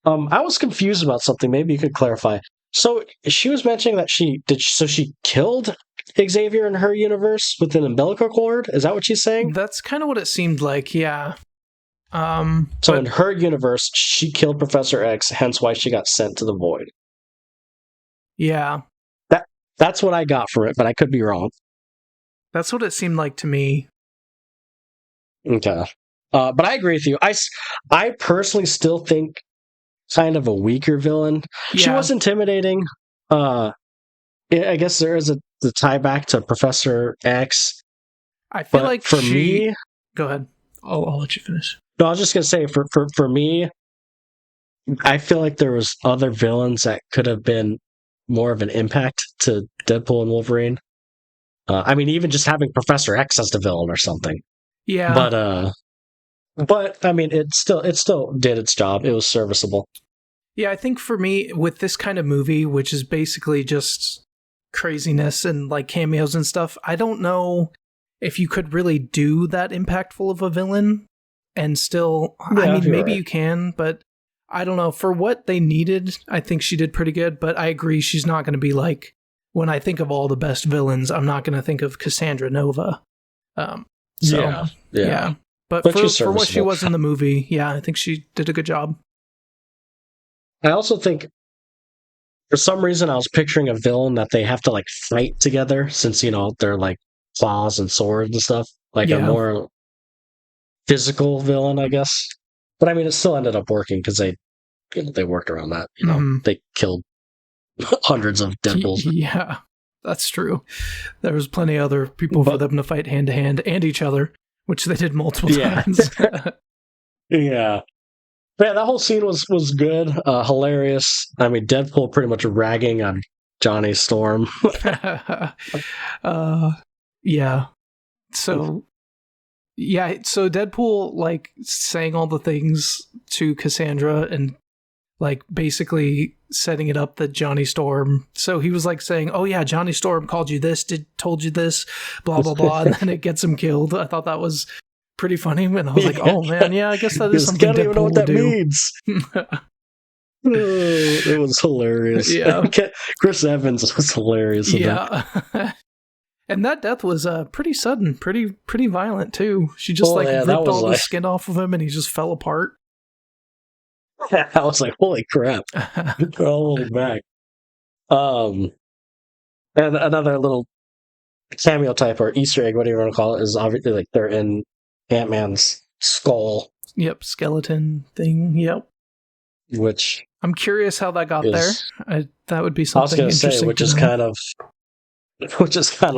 was confused about something. Maybe you could clarify. So she was mentioning that she killed Xavier in her universe with an umbilical cord. Is that what she's saying? That's kind of what it seemed like. Yeah. So in her universe, she killed Professor X, hence why she got sent to the void. Yeah. That's what I got from it, but I could be wrong. That's what it seemed like to me. Okay. But I agree with you. I personally still think kind of a weaker villain. Yeah. She was intimidating. I guess there is the tie back to Professor X. I feel like for me... Go ahead. I'll let you finish. No, I was just going to say, for me, I feel like there was other villains that could have been more of an impact to Deadpool and Wolverine. Even just having Professor X as the villain or something. Yeah. But I mean, it still did its job. It was serviceable. Yeah, I think for me, with this kind of movie, which is basically just craziness and like cameos and stuff, I don't know if you could really do that impactful of a villain and still, maybe you can, but I don't know. For what they needed, I think she did pretty good, but I agree she's not going to be like, when I think of all the best villains, I'm not going to think of Cassandra Nova. Yeah. But for what she was in the movie, yeah, I think she did a good job. I also think, for some reason, I was picturing a villain that they have to like fight together, since they're like claws and swords and stuff, like a more physical villain, I guess. But I mean, it still ended up working because they worked around that. They killed hundreds of Deadpools. Yeah, that's true. There was plenty of other people for them to fight hand to hand and each other, which they did multiple times. Yeah. Man, that whole scene was good, hilarious. I mean, Deadpool pretty much ragging on Johnny Storm. Yeah. So Deadpool like saying all the things to Cassandra and like basically setting it up that Johnny Storm. So he was like saying, "Oh yeah, Johnny Storm called you this, told you this, blah blah blah," and then it gets him killed. I thought that was pretty funny, and I was like, "Oh man, yeah, I guess that is something Deadpool would do." Means. It was hilarious. Yeah, Chris Evans was hilarious. Yeah. And that death was pretty sudden, pretty violent too. She just ripped all the skin off of him, and he just fell apart. I was like, "Holy crap!" They're all holding back. And another little cameo type or Easter egg, whatever you want to call it, is obviously like they're in Ant-Man's skull. Yep, skeleton thing. Yep. Which I'm curious how that got there. That would be something interesting. Say, which is kind of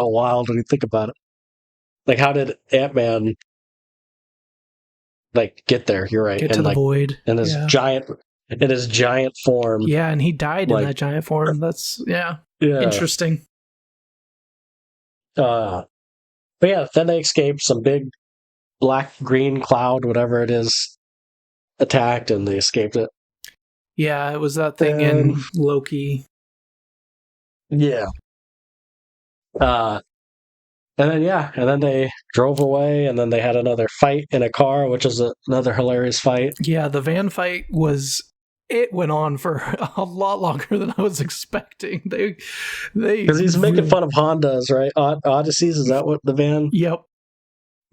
wild when you think about it. Like, how did Ant-Man get there? You're right. Get to the void. In his giant form. Yeah, and he died in that giant form. That's interesting. But yeah, then they escaped. Some big black green cloud, whatever it is, attacked, and they escaped it. Yeah, it was that thing in Loki. Yeah. And then they drove away, and then they had another fight in a car, which is another hilarious fight. Yeah, the van fight went on for a lot longer than I was expecting. Because he's making fun of Hondas, right? Odysseys, is that what the van? Yep.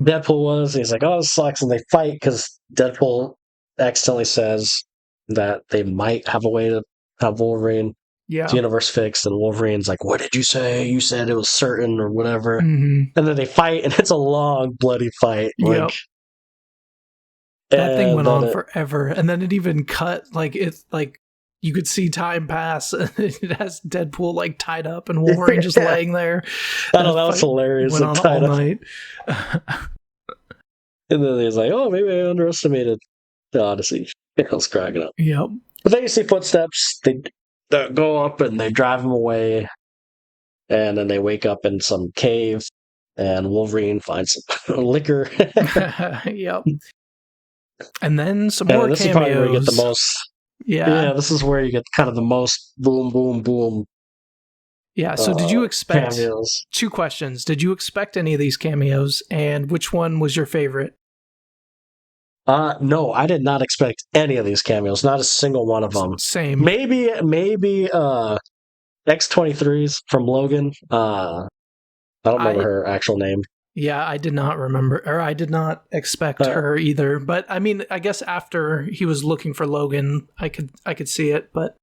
Deadpool was. He's like, oh, this sucks, and they fight because Deadpool accidentally says that they might have a way to have Wolverine. Yeah. The universe fixed, and Wolverine's like, what did you say? You said it was certain or whatever. Mm-hmm. And then they fight, and it's a long, bloody fight. Yep. That thing went on forever. And then it even cut, you could see time pass, and it has Deadpool, tied up, and Wolverine just laying there. I know, that was hilarious. Went on all night. And then he's like, oh, maybe I underestimated the Odyssey. I was cracking up. Yep. But then you see footsteps. They go up and they drive him away, and then they wake up in some cave, and Wolverine finds some liquor. Yep. And then some more this cameos. Is probably where you get the most. Yeah, this is where you get kind of the most boom, boom, boom. Yeah. So, did you expect cameos? 2 questions? Did you expect any of these cameos, and which one was your favorite? No, I did not expect any of these cameos. Not a single one of them. Same. Maybe X-23's from Logan. I don't remember her actual name. Yeah, I did not remember, or I did not expect her either. But I mean, I guess after he was looking for Logan, I could see it. But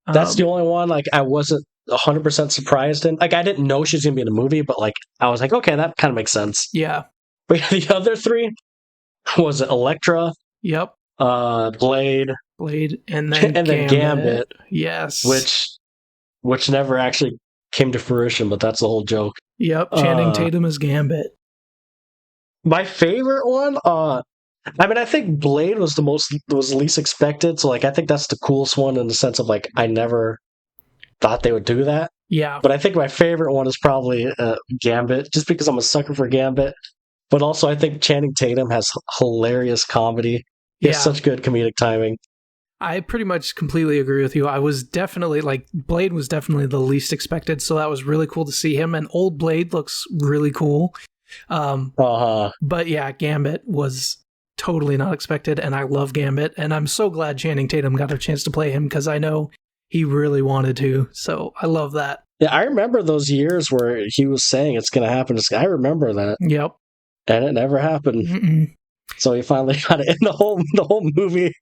that's the only one. I wasn't 100% surprised in. I didn't know she was gonna be in the movie, but I was like, okay, that kind of makes sense. Yeah. But the other 3 was Elektra. Yep. Blade, and then Gambit. Yes. Which never actually came to fruition, but that's the whole joke. Yep. Channing Tatum is Gambit. My favorite one, I think Blade was was least expected. So I think that's the coolest one in the sense of I never thought they would do that. Yeah. But I think my favorite one is probably Gambit, just because I'm a sucker for Gambit. But also, I think Channing Tatum has hilarious comedy. He has such good comedic timing. I pretty much completely agree with you. I was definitely, Blade was definitely the least expected, so that was really cool to see him. And old Blade looks really cool. But yeah, Gambit was totally not expected, and I love Gambit. And I'm so glad Channing Tatum got a chance to play him, because I know he really wanted to. So I love that. Yeah, I remember those years where he was saying it's going to happen. I remember that. Yep. And it never happened. Mm-mm. So he finally got it in the whole movie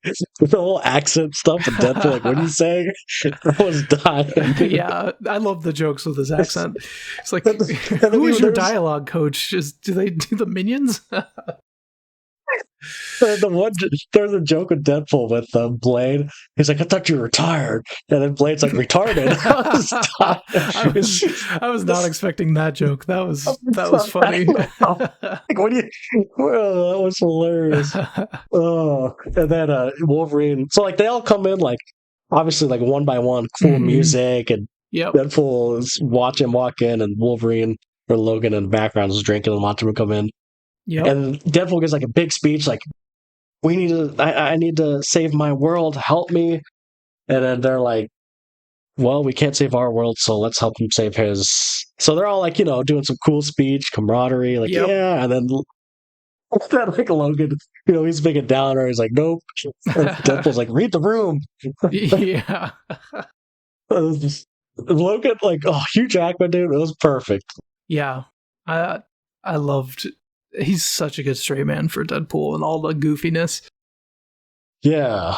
with the whole accent stuff and Deadpool. What are you saying? I was dying. Yeah, I love the jokes with his accent. It's like, who is your dialogue coach? Do they do the Minions? There's a joke with Deadpool with Blade. He's like, I thought you were retired. And then Blade's like, retarded. I was not expecting that joke. That was funny. What do you? Well, that was hilarious. And then Wolverine. So they all come in obviously one by one, cool music, and Deadpool is watching walk in, and Wolverine or Logan in the background is drinking and watching him come in. Yep. And Deadpool gives a big speech I need to save my world, help me. And then they're like, well, we can't save our world, so let's help him save his. So they're all doing some cool speech, camaraderie, yeah. And then Logan, he's big and downer. He's like, nope. And Deadpool's like, read the room. Yeah. Logan, Hugh Jackman, dude, it was perfect. Yeah. I loved. He's such a good straight man for Deadpool and all the goofiness. Yeah.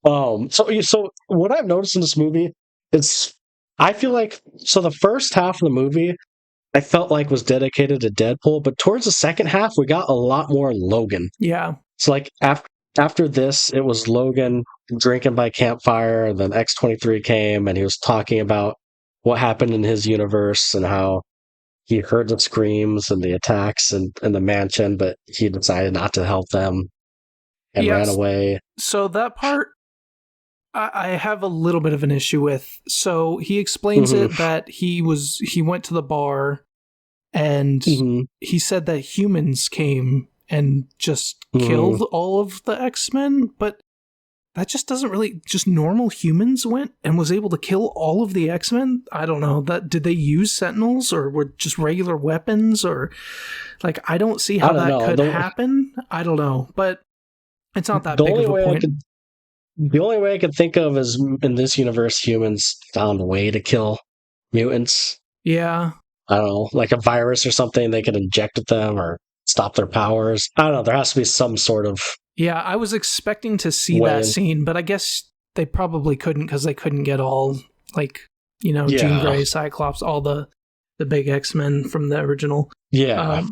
So what I've noticed in this movie is I feel the first half of the movie I felt was dedicated to Deadpool, but towards the second half we got a lot more Logan. Yeah. So after this, it was Logan drinking by campfire, and then X-23 came and he was talking about what happened in his universe and how he heard the screams and the attacks in the mansion, but he decided not to help them and ran away. So that part, I have a little bit of an issue with. So he explains it that he went to the bar and he said that humans came and just killed all of the X-Men, but that just doesn't really, just normal humans went and was able to kill all of the X-Men? I don't know. Did they use Sentinels or were just regular weapons or like, I don't see how that could happen. I don't know, but it's not that big of a point. The only way I could think of is in this universe, humans found a way to kill mutants. Yeah. I don't know, like a virus or something, they could inject at them or stop their powers. I don't know, there has to be some sort of... Yeah, I was expecting to see that scene, but I guess they probably couldn't because they couldn't get all, like, Jean Grey, Cyclops, all the big X-Men from the original. Yeah.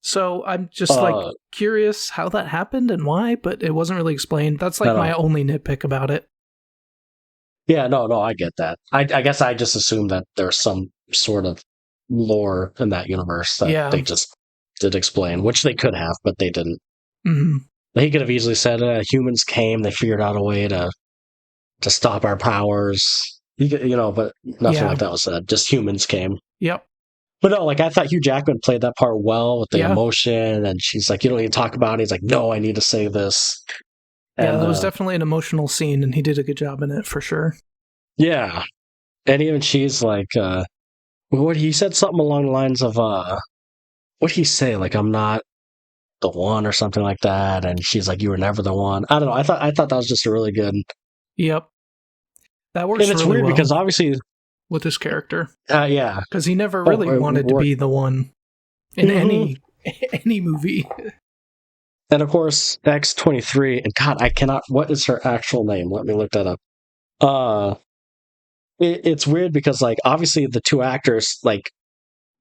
So I'm just, curious how that happened and why, but it wasn't really explained. That's, my only nitpick about it. Yeah, no, I get that. I guess I just assumed that there's some sort of lore in that universe that they just did explain, which they could have, but they didn't. Mm-hmm. He could have easily said, humans came, they figured out a way to stop our powers, but nothing like that was said. Just humans came. Yep. But no, I thought Hugh Jackman played that part well with the emotion, and she's like, you don't need to talk about it. He's like, no, I need to say this. And, that was definitely an emotional scene, and he did a good job in it, for sure. Yeah. And even she's like, what he said something along the lines of, what'd he say? Like, I'm not the one or something like that. And she's like, you were never the one. I don't know. I thought that was just a really good. Yep. That works. And it's really weird because obviously with this character. Yeah. Because he never really wanted to be the one in any movie. And of course, X-23, and God, I cannot, what is her actual name? Let me look that up. It's weird because obviously the two actors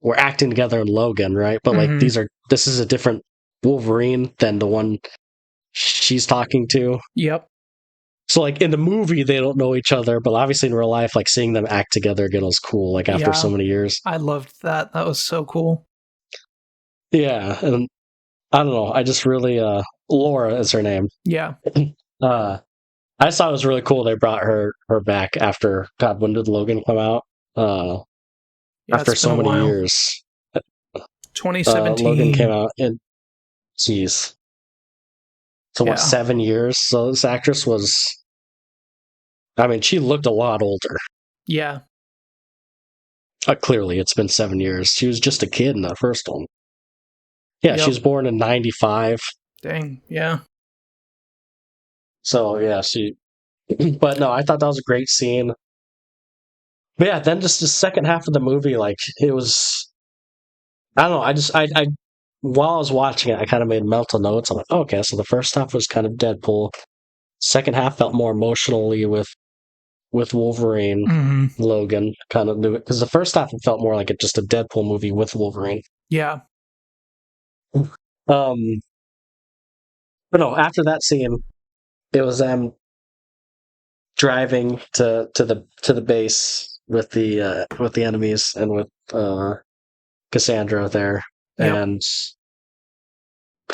were acting together in Logan, right? But this is a different Wolverine than the one she's talking to. Yep. So in the movie they don't know each other, but obviously in real life, seeing them act together again was cool. After so many years, I loved that. That was so cool. Yeah, and I don't know. I just really Laura is her name. Yeah. I just thought it was really cool they brought her back after God. When did Logan come out? After so many years. 2017. Logan came out in, geez. So what, 7 years? So this actress was, she looked a lot older. Yeah. Clearly, it's been 7 years. She was just a kid in the first one. Yeah, she was born in 95. Dang, yeah. So, yeah, but no, I thought that was a great scene. But yeah, then just the second half of the movie, it was, I don't know, I while I was watching it, I kind of made mental notes. I'm like, okay, so the first half was kind of Deadpool. Second half felt more emotionally with Wolverine, Logan, kind of knew it. Because the first half, it felt more like just a Deadpool movie with Wolverine. Yeah. But no, after that scene, it was them driving to the base with the enemies and with Cassandra there. Yep.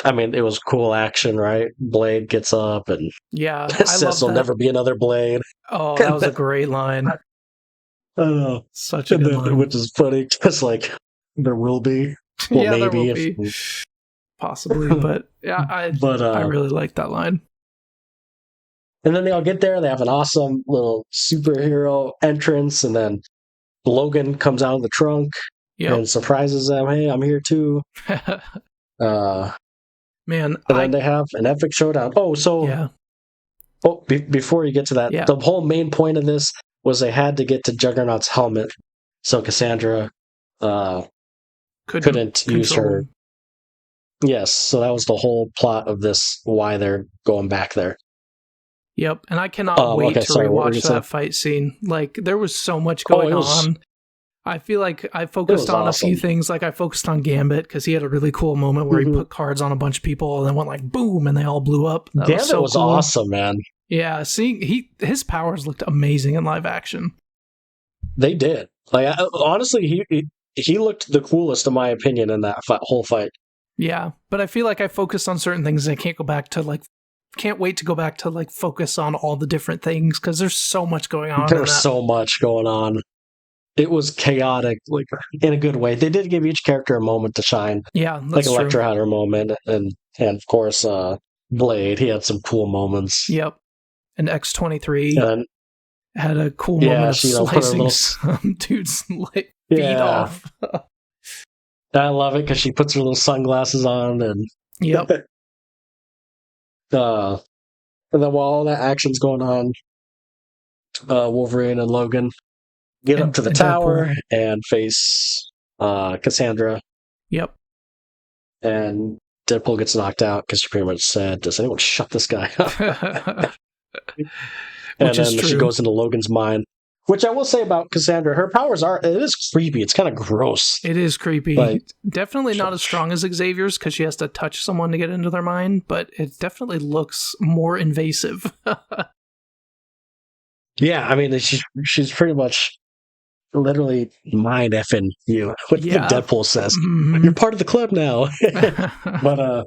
And it was cool action, right? Blade gets up and says there'll never be another Blade. Oh, that was a great line. I don't know. Such a good line. Which is funny because there will be. Well, yeah, maybe there will be. Possibly, but yeah, I really like that line. And then they all get there. They have an awesome little superhero entrance, and then Logan comes out of the trunk and surprises them. Hey, I'm here too. Man, and then they have an epic showdown. Oh, so before you get to that, the whole main point of this was they had to get to Juggernaut's helmet, so Cassandra couldn't use her. Yes, so that was the whole plot of this. Why they're going back there. Yep, and I cannot wait to rewatch that fight scene. There was so much going on. I feel like I focused on a few things. I focused on Gambit because he had a really cool moment where he put cards on a bunch of people and then went boom, and they all blew up. That Gambit was cool. Awesome, man. Yeah, his powers looked amazing in live action. They did. Honestly, he looked the coolest in my opinion in that whole fight. Yeah, but I feel like I focused on certain things and I can't wait to go back to focus on all the different things because there's so much going on. There's so much going on. It was chaotic, in a good way. They did give each character a moment to shine. Yeah, that's true. Elektra had her moment, and of course, Blade, he had some cool moments. Yep. and X-23 had a cool moment of slicing some dude's feet off. I love it because she puts her little sunglasses on and yep. And then while all that action's going on, Wolverine and Logan get up to the tower Deadpool. And face Cassandra. Yep. And Deadpool gets knocked out because she pretty much said, "Does anyone shut this guy up?" And then she goes into Logan's mind. Which I will say about Cassandra, her powers it is creepy. It's kind of gross. It is creepy. Definitely not as strong as Xavier's because she has to touch someone to get into their mind, but it definitely looks more invasive. Yeah, I mean, she's pretty much literally mind effing you. What Deadpool says. Mm-hmm. You're part of the club now. But,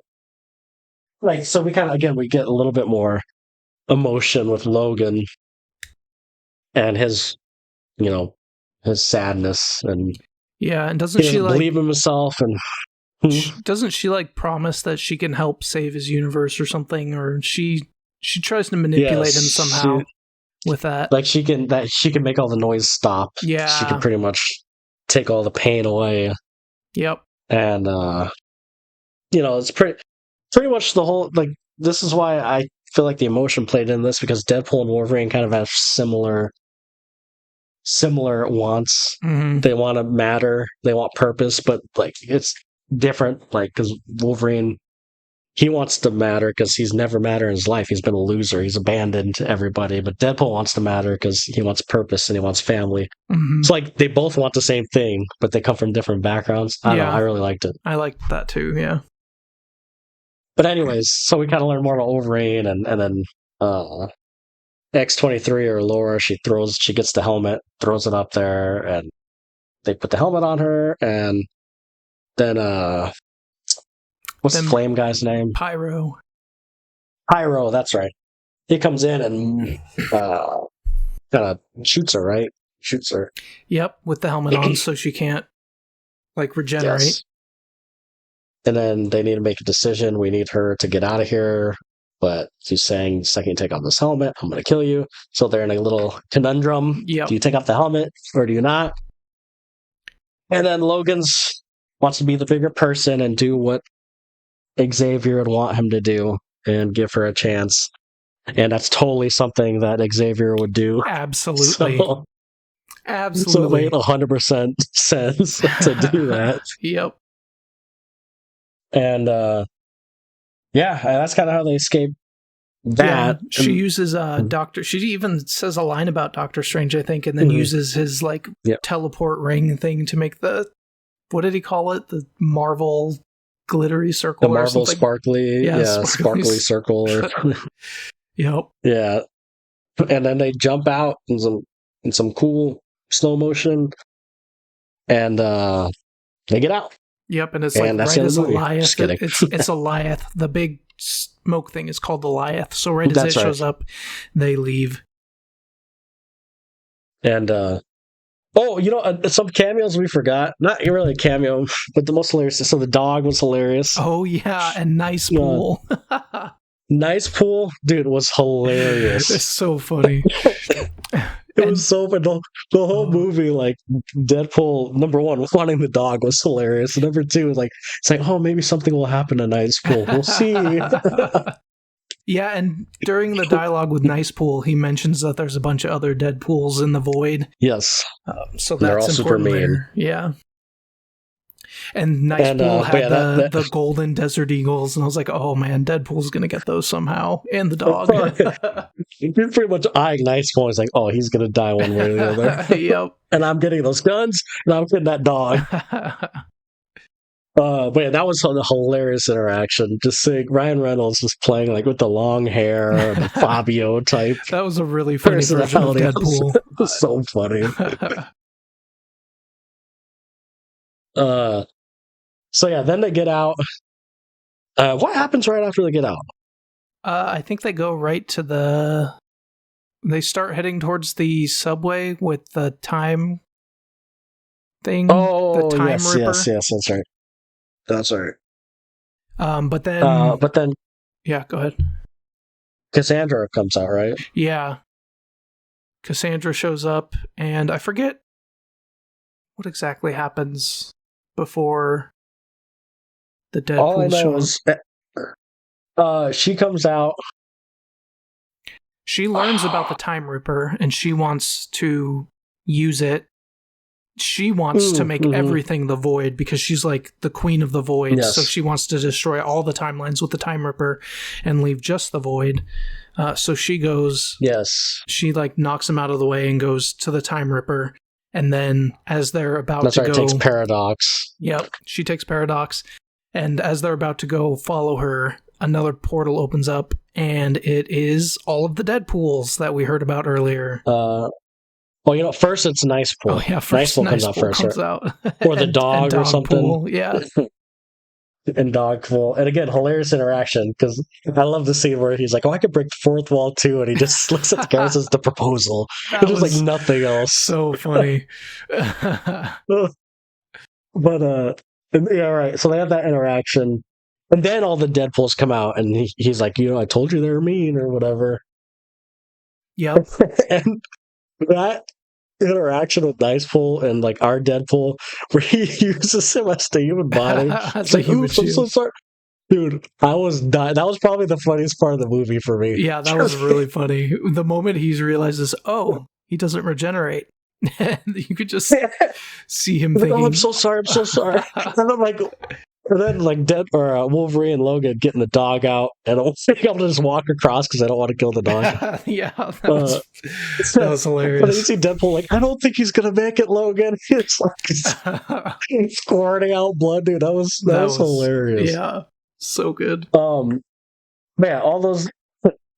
so we kind of, again, we get a little bit more emotion with Logan and his sadness, and and doesn't she believe in himself, and doesn't she promise that she can help save his universe or something, or she tries to manipulate him somehow with that, she can make all the noise stop. She can pretty much take all the pain away. Yep. And it's pretty much the whole, this is why I feel like the emotion played in this, because Deadpool and Wolverine kind of have similar wants. Mm-hmm. They want to matter, they want purpose, but it's different, because Wolverine, he wants to matter because he's never mattered in his life. He's been a loser, he's abandoned everybody. But Deadpool wants to matter because he wants purpose and he wants family. Mm-hmm. It's they both want the same thing, but they come from different backgrounds. I don't know, I really liked it. I liked that too. But anyways, so we kind of learn more about Wolverine, and then X-23 or Laura, she gets the helmet, throws it up there, and they put the helmet on her, and then what's the flame guy's name? Pyro, that's right. He comes in and kind of shoots her, right? Yep, with the helmet on, so she can't regenerate. Yes. And then they need to make a decision. We need her to get out of here. But she's saying, the second you take off this helmet, I'm going to kill you. So they're in a little conundrum. Yep. Do you take off the helmet or do you not? And then Logan's wants to be the bigger person and do what Xavier would want him to do and give her a chance. And that's totally something that Xavier would do. Absolutely. Absolutely. So it made 100% sense to do that. Yep. And that's kind of how they escape that. Yeah, she uses Doctor. She even says a line about Doctor Strange, I think, and then uses his teleport ring thing to make the, what did he call it? The Marvel glittery circle. The Marvel sparkly, sparkly circle. Yep. Yeah, and then they jump out in some cool slow motion, and they get out. Yep, and it's right as Goliath. It's Goliath. The big smoke thing is called the Goliath. So as it shows up, they leave. And some cameos we forgot. Not really a cameo, but the most hilarious. So the dog was hilarious. Oh yeah, and Nice Pool. Nice Pool, dude, was hilarious. It's so funny. It was so fun. The whole movie, Deadpool, number one, wanting the dog was hilarious. And number two, it's oh, maybe something will happen to Nice Pool. We'll see. Yeah, and during the dialogue with Nice Pool, he mentions that there's a bunch of other Deadpools in the void. Yes. So that's all super mean. There. Yeah. And Nice Pool had the golden desert eagles, and I was like, oh man, Deadpool's going to get those somehow. And the dog. You're pretty much eyeing Nice Pool. It's oh, he's going to die one way or the other. Yep. And I'm getting those guns, and I'm getting that dog. But yeah, that was a hilarious interaction. Just seeing Ryan Reynolds just playing with the long hair, the Fabio type. That was a really funny version of Deadpool. It was so funny. So yeah, then they get out. What happens right after they get out? I think they go right to they start heading towards the subway with the time thing. Oh, the time ripper. Yes, that's right. That's right. But then, yeah, go ahead. Cassandra comes out, right? Yeah. Cassandra shows up, and I forget what exactly happens before the Deadpool All I know is she comes out. She learns about the Time Ripper, and she wants to use it. She wants to make everything the Void because she's like the queen of the Void. Yes. So she wants to destroy all the timelines with the Time Ripper and leave just the Void. So she goes. Yes. She like knocks him out of the way and goes to the Time Ripper. And then as they're about to go, takes Paradox. Yep, she takes Paradox. And as they're about to go follow her, another portal opens up, and it is all of the Deadpools that we heard about earlier. Well, first it's Nice Pool. Oh, yeah, first Nice Pool comes out. Or the dog or something. Pool, yeah. And Dog Pool. And again, hilarious interaction, because I love the scene where he's like, I could break the fourth wall too, and he just looks at the guy and says the proposal. It's just like nothing else. So funny. But, yeah, right. So they have that interaction. And then all the Deadpools come out, and he's like, I told you they were mean, or whatever. Yep. And that interaction with Nice Pool and like our Deadpool, where he uses him as the human body. It's like, I'm so sorry. Dude, I was dying. That was probably the funniest part of the movie for me. Yeah, that was really funny. The moment he realizes, he doesn't regenerate. And you could just see him thinking, I'm so sorry. And I'm like, and then like Wolverine and Logan getting the dog out, and I'm able to just walk across because I don't want to kill the dog. Yeah, that was hilarious. But you see Deadpool like, I don't think he's gonna make it, Logan. It's like he's squirting out blood, dude. That was hilarious. Yeah, so good. Yeah, all those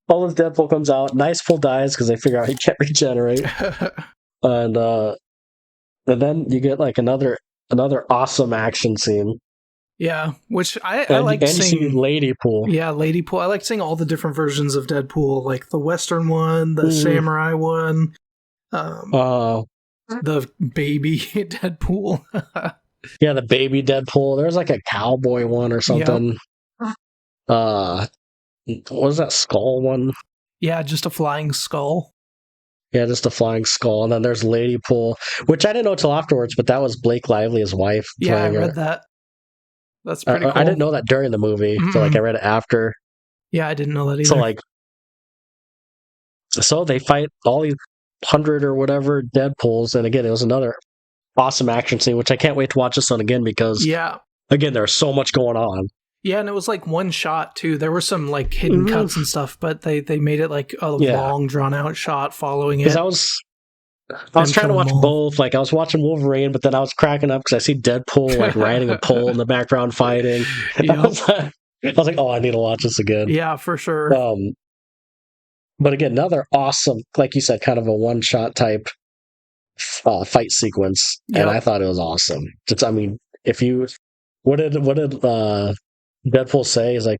Deadpool comes out. Nice Pool dies because they figure out he can't regenerate, and then you get like another awesome action scene. Yeah, which I like seeing. You see Lady Pool. Yeah, Lady Pool. I like seeing all the different versions of Deadpool, like the Western one, the samurai one, the baby Deadpool. Yeah, the baby Deadpool. There's like a cowboy one or something. Yep. What was that skull one? Yeah, just a flying skull. Yeah, just a flying skull. And then there's Lady Pool, which I didn't know till afterwards, but that was Blake Lively's wife. Yeah, I read that. That's pretty cool. I didn't know that during the movie, so like I read it after. Yeah, I didn't know that either. So they fight all these 100 or whatever Deadpools, and again, it was another awesome action scene, which I can't wait to watch this one again because, again, there's so much going on. Yeah, and it was like one shot too. There were some like hidden cuts and stuff, but they made it like a long, drawn out shot following it. I was trying to watch both. Like I was watching Wolverine, but then I was cracking up because I see Deadpool like riding a pole in the background fighting. Yep. I was like, I need to watch this again. Yeah, for sure. But again, another awesome, like you said, kind of a one-shot type fight sequence, and I thought it was awesome. What did Deadpool say? He's like,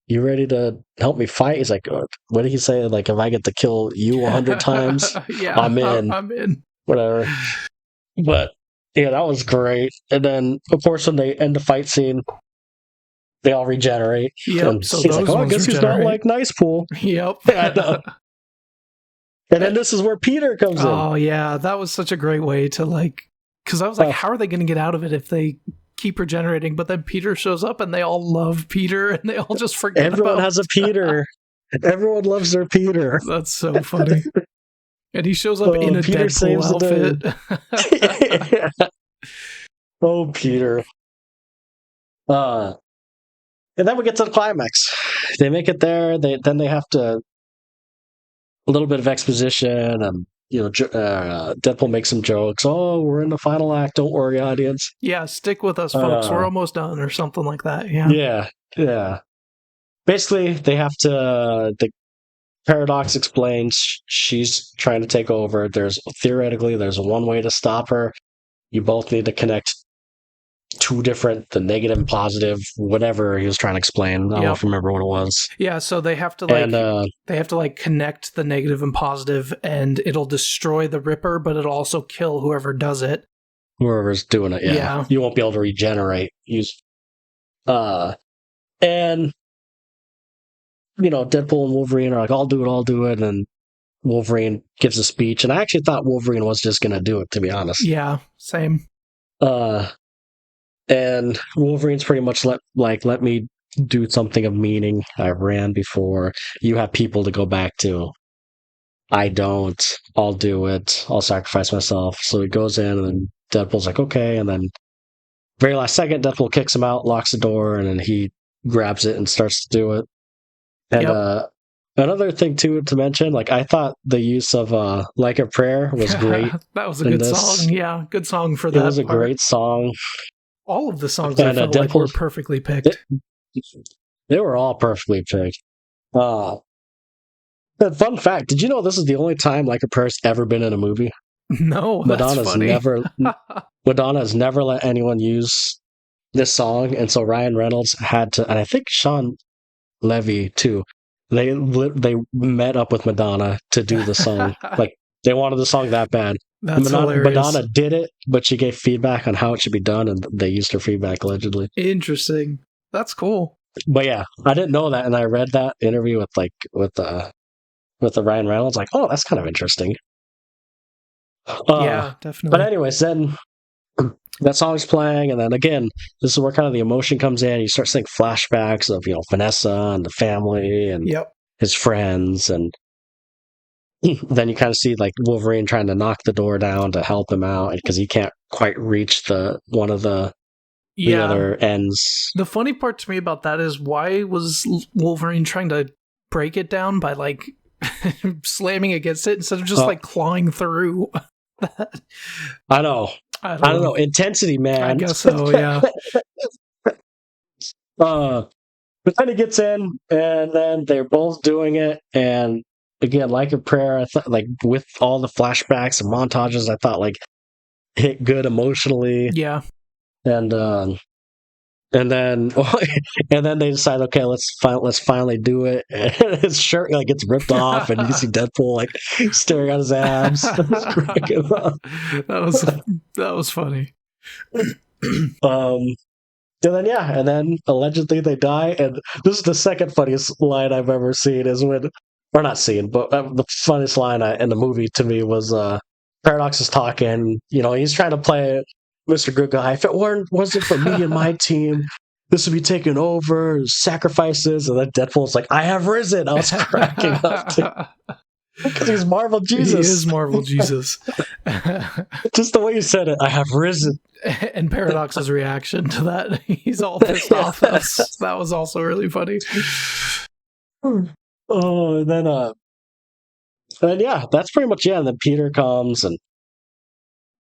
"You ready to help me fight?" He's like, "What did he say? Like, if I get to kill you 100 times, I'm in. I'm in. Whatever." But yeah, that was great. And then, of course, when they end the fight scene, they all regenerate. Yep. And so he's like, I guess he's not like Nice Pool. Yep. Yeah, I know. And then this is where Peter comes in. Oh yeah, that was such a great way to because I was like, how are they going to get out of it if they keep regenerating? But then Peter shows up and they all love Peter and they all just forget. Everyone has a Peter. Everyone loves their Peter. That's so funny. And he shows up in a Peter Deadpool outfit. Yeah. Oh, Peter. And then we get to the climax. They make it there. Then they have to a little bit of exposition, and Deadpool makes some jokes. Oh, we're in the final act. Don't worry, audience. Yeah, stick with us, folks. We're almost done, or something like that. Yeah. Basically, they have to. The Paradox explains she's trying to take over. There's one way to stop her. You both need to connect two different, the negative and positive, whatever he was trying to explain. I don't remember what it was. Yeah, so they have to connect the negative and positive, and it'll destroy the Ripper, but it'll also kill whoever does it. Whoever's doing it, yeah. You won't be able to regenerate. And Deadpool and Wolverine are like, I'll do it, and Wolverine gives a speech, and I actually thought Wolverine was just gonna do it, to be honest. Yeah, same. And Wolverine's pretty much let me do something of meaning. I ran before. You have people to go back to. I don't. I'll do it. I'll sacrifice myself. So he goes in, and then Deadpool's like, okay, and then very last second, Deadpool kicks him out, locks the door, and then he grabs it and starts to do it. And another thing too to mention, like I thought the use of "Like a Prayer" was great. That was a good song. Yeah, good song for that. It was a great song. All of the songs I felt like were perfectly picked. They were all perfectly picked. Fun fact: did you know this is the only time "Like a Prayer's" ever been in a movie? No, that's funny. Madonna has never let anyone use this song, and so Ryan Reynolds had to, and I think Sean Levy too. They met up with Madonna to do the song. Like they wanted the song that bad. That's hilarious. Madonna did it, but she gave feedback on how it should be done, and they used her feedback allegedly. Interesting. That's cool. But yeah, I didn't know that, and I read that interview with the Ryan Reynolds. Like, oh, that's kind of interesting. Yeah, definitely. But anyways, then that song's playing, and then again, this is where kind of the emotion comes in. You start seeing flashbacks of Vanessa and the family and his friends, and then you kind of see like Wolverine trying to knock the door down to help him out because he can't quite reach one of the other ends. The funny part to me about that is, why was Wolverine trying to break it down by like slamming against it instead of just like clawing through? I know. I don't know. Intensity, man. I guess so, yeah. But then he gets in, and then they're both doing it, and again, Like a Prayer, I thought, like, with all the flashbacks and montages, I thought, like, hit good emotionally. Yeah. And then they decide, okay, let's finally do it. And his shirt like gets ripped off, and you see Deadpool like staring at his abs. That was funny. And then allegedly they die. And this is the second funniest line I've ever seen. Is when, or not seen, but the funniest line in the movie to me was Paradox is talking. He's trying to play Mr. Good Guy. If it wasn't for me and my team, this would be taken over, sacrifices. And then Deadpool's like, I have risen. I was cracking up because he's Marvel Jesus. He is Marvel Jesus. Just the way you said it, I have risen. And Paradox's reaction to that, he's all pissed off. That was also really funny. Oh, and then yeah, that's pretty much And then Peter comes, and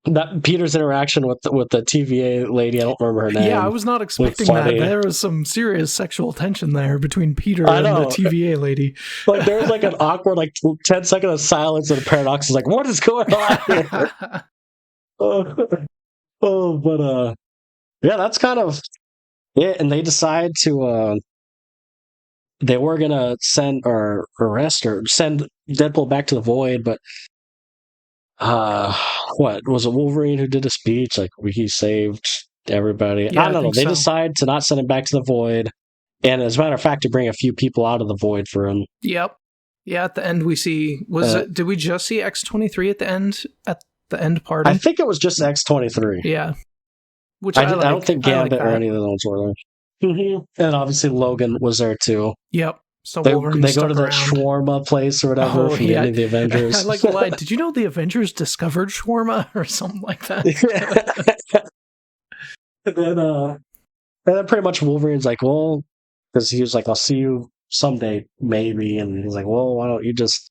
that Peter's interaction with the TVA lady, I don't remember her name. Yeah, I was not expecting that. There was some serious sexual tension there between Peter and the TVA lady. Like there was like an awkward 10 seconds of silence, and Paradox is like, "What is going on here?" But yeah, that's kind of it. And they decide to they were gonna send or arrest or send Deadpool back to the Void, but what was it? Wolverine who did a speech like he saved everybody. Yeah, I don't know. They decide to not send him back to the Void, and as a matter of fact, to bring a few people out of the Void for him. Yep. Yeah. At the end, we see did we just see X-23 at the end party? I think it was just X-23. Yeah. Which I don't think Gambit or any of those were there. Mm-hmm. And obviously Logan was there too. Yep. So they go to that shawarma place or whatever from the end of the Avengers. I like the line. Did you know the Avengers discovered shawarma or something like that? and then pretty much Wolverine's like, well, because he was like, I'll see you someday, maybe. And he's like, well, why don't you just...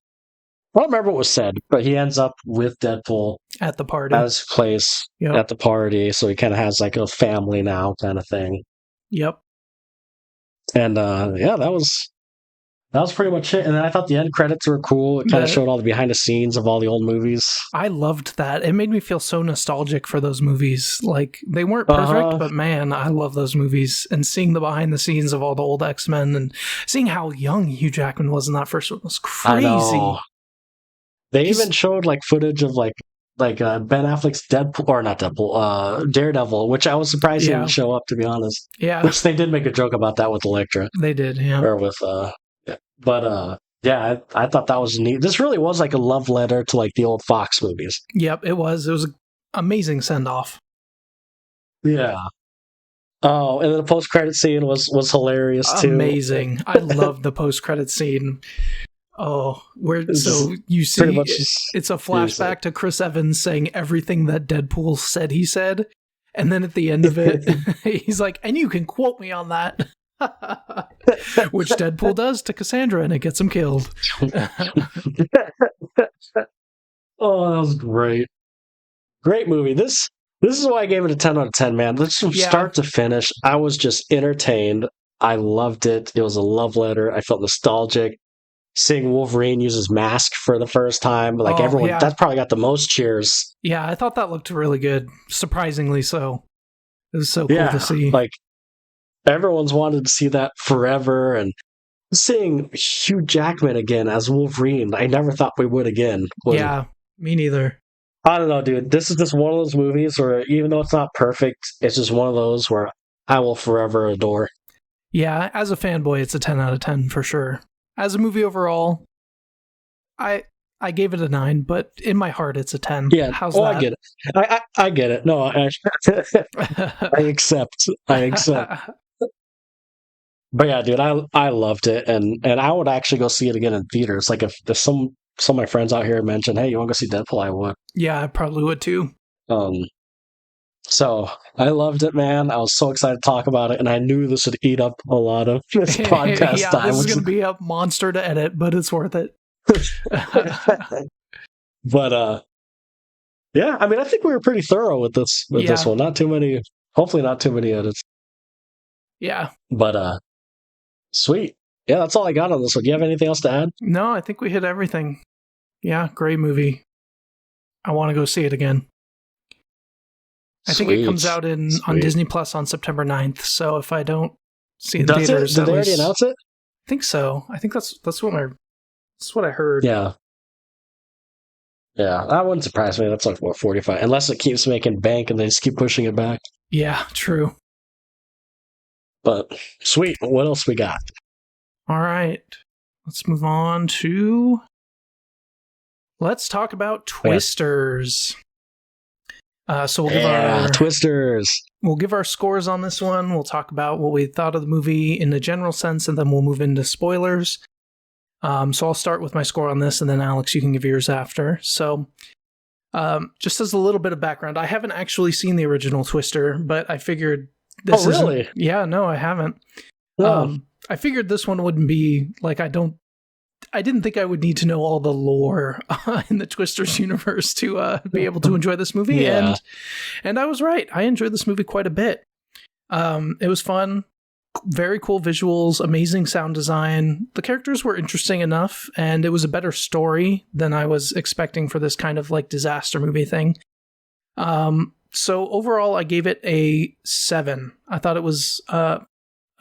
I don't remember what was said, but he ends up with Deadpool at the party. At his place at the party. So he kind of has like a family now kind of thing. Yep. And yeah, that was pretty much it. And then I thought the end credits were cool. It kind of showed all the behind the scenes of all the old movies. I loved that. It made me feel so nostalgic for those movies. Like, they weren't perfect, but man, I love those movies. And seeing the behind the scenes of all the old X-Men and seeing how young Hugh Jackman was in that first one was crazy. I know. They even showed like footage of like Ben Affleck's Deadpool, or not Deadpool, Daredevil, which I was surprised he didn't show up, to be honest. Yeah. Which they did make a joke about that with Elektra. They did, yeah. Or with But yeah, I thought that was neat. This really was like a love letter to like the old Fox movies. Yep, it was. It was an amazing send off. Yeah. Oh, and then the post credit scene was hilarious too. Amazing. I love the post credit scene. Oh, so you see it's a flashback to Chris Evans saying everything that Deadpool said he said, and then at the end of it, he's like, "And you can quote me on that." Which Deadpool does to Cassandra, and it gets him killed. Oh, that was great. Great movie. This is why I gave it a 10 out of 10, man. Let's from start to finish, I was just entertained. I loved it. It was a love letter. I felt nostalgic. Seeing Wolverine use his mask for the first time, like everyone, that probably got the most cheers. Yeah, I thought that looked really good. Surprisingly so. It was so cool to see. Like, everyone's wanted to see that forever, and seeing Hugh Jackman again as Wolverine, I never thought we would again. Yeah, me neither. I don't know, dude. This is just one of those movies where, even though it's not perfect, it's just one of those where I will forever adore. Yeah, as a fanboy, it's a 10 out of 10 for sure. As a movie overall, I gave it a 9, but in my heart, it's a 10. Yeah, how's that? I get it. I get it. No, I accept. I accept. But yeah, dude, I loved it, and I would actually go see it again in theaters. Like if some of my friends out here mentioned, "Hey, you want to go see Deadpool?" I would. Yeah, I probably would too. So I loved it, man. I was so excited to talk about it, and I knew this would eat up a lot of this podcast time. This is going to be a monster to edit, but it's worth it. But yeah, I mean, I think we were pretty thorough with this one. Not too many, hopefully not too many edits. Yeah. But sweet. Yeah, that's all I got on this one. Do you have anything else to add? No, I think we hit everything. Yeah, great movie. I want to go see it again. I think it comes out on Disney Plus on September 9th, so if I don't see it in theaters... Did they already announce it? I think so. I think that's what I heard. Yeah. Yeah, that wouldn't surprise me. That's like, what, 45? Unless it keeps making bank and they just keep pushing it back. Yeah, true. But, sweet. What else we got? All right. Let's move on to... Let's talk about Twisters. So we'll give Twisters. We'll give our scores on this one. We'll talk about what we thought of the movie in a general sense, and then we'll move into spoilers. So I'll start with my score on this, and then Alex, you can give yours after. So, just as a little bit of background, I haven't actually seen the original Twister, but I figured this. Oh, really? Yeah, no, I haven't. Oh. I figured this one wouldn't be like I didn't think I would need to know all the lore in the Twisters universe to be able to enjoy this movie. Yeah. And I was right. I enjoyed this movie quite a bit. It was fun. Very cool visuals, amazing sound design. The characters were interesting enough, and it was a better story than I was expecting for this kind of like disaster movie thing. So overall, I gave it a 7. I thought it was a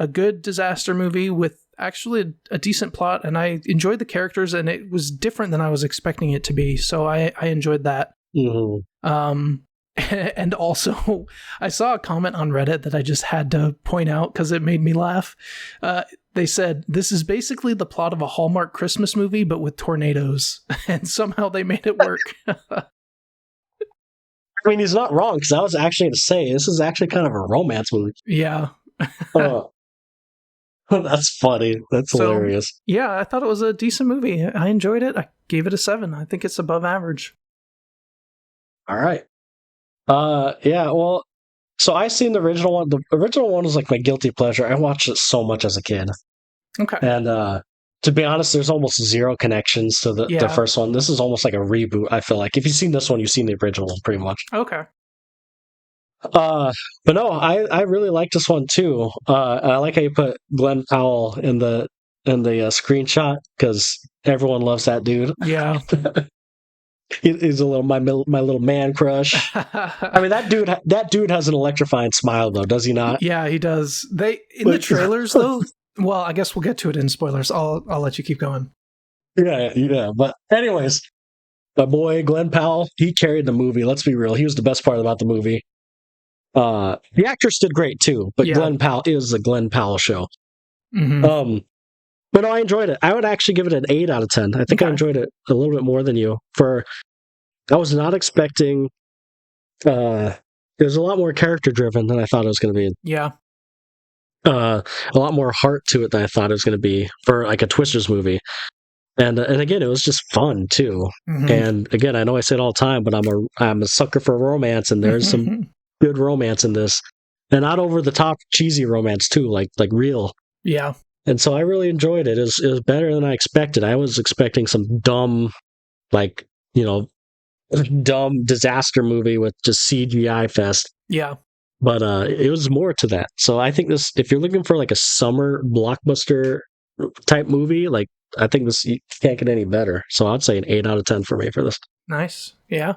good disaster movie with actually a decent plot, and I enjoyed the characters, and it was different than I was expecting it to be. So I enjoyed that. Mm-hmm. And also, I saw a comment on Reddit that I just had to point out because it made me laugh. They said, this is basically the plot of a Hallmark Christmas movie, but with tornadoes. And somehow they made it work. I mean, he's not wrong, because I was actually going to say, this is actually kind of a romance movie. Yeah. That's funny. That's hilarious. Yeah, I thought it was a decent movie. I enjoyed it. I gave it a 7. I think it's above average. All right. Yeah, well, so I seen the original one. The original one was like my guilty pleasure. I watched it so much as a kid. Okay. And to be honest, there's almost zero connections to the first one. This is almost like a reboot, I feel like. If you've seen this one, you've seen the original one pretty much. Okay. But no, I really like this one too. I like how you put Glenn Powell in the screenshot, because everyone loves that dude. Yeah. He's a little my little man crush. I mean, that dude has an electrifying smile, though, does he not? Yeah, he does. The trailers though. Well, I guess we'll get to it in spoilers. I'll let you keep going. Yeah. But anyways, my boy Glenn Powell, he carried the movie. Let's be real. He was the best part about the movie. The actress did great too, but Glenn Powell is the Glenn Powell show. Mm-hmm. But no, I enjoyed it. I would actually give it an 8 out of 10. I think I enjoyed it a little bit more than you. I was not expecting. It was a lot more character driven than I thought it was going to be. Yeah. A lot more heart to it than I thought it was going to be for like a Twisters movie. And again, it was just fun too. Mm-hmm. And again, I know I say it all the time, but I'm a sucker for romance, and there's some good romance in this, and not over the top cheesy romance too, like real. Yeah. And so I really enjoyed it. It was better than I expected. I was expecting some dumb, like, dumb disaster movie with just CGI fest. Yeah. But it was more to that. So I think this, if you're looking for like a summer blockbuster type movie, like, I think this, you can't get any better. So I'd say an 8 out of 10 for me for this. Nice. Yeah.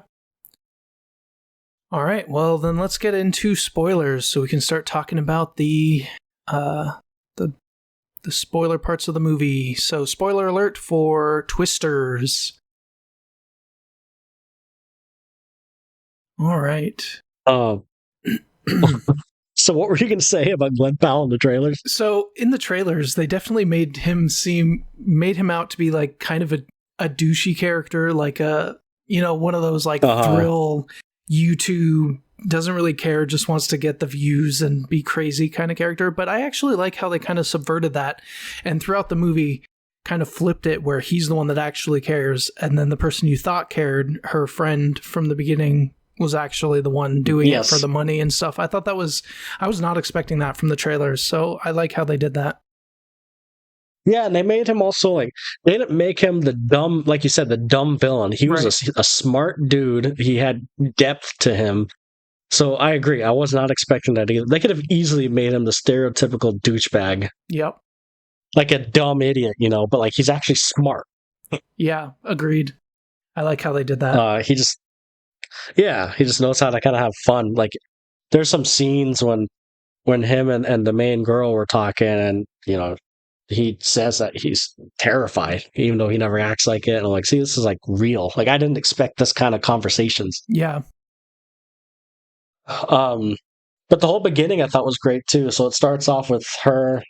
All right. Well, then let's get into spoilers so we can start talking about the spoiler parts of the movie. So, spoiler alert for Twisters. All right. So what were you going to say about Glenn Powell in the trailers? So in the trailers, they definitely made him out to be like kind of a douchey character, like one of those like thrill YouTube, doesn't really care, just wants to get the views and be crazy kind of character. But I actually like how they kind of subverted that, and throughout the movie kind of flipped it where he's the one that actually cares, and then the person you thought cared, her friend from the beginning, was actually the one doing it for the money and stuff. I thought I was not expecting that from the trailers, so I like how they did that. Yeah, and they made him also like, they didn't make him the dumb, like you said, the dumb villain. He was a smart dude. He had depth to him. So I agree. I was not expecting that either. They could have easily made him the stereotypical douchebag. Yep. Like a dumb idiot, but like he's actually smart. Yeah, agreed. I like how they did that. He just knows how to kind of have fun. Like, there's some scenes when him and the main girl were talking, and he says that he's terrified, even though he never acts like it. And I'm like, see, this is like real. Like, I didn't expect this kind of conversations. Yeah. But the whole beginning I thought was great too. So it starts off with her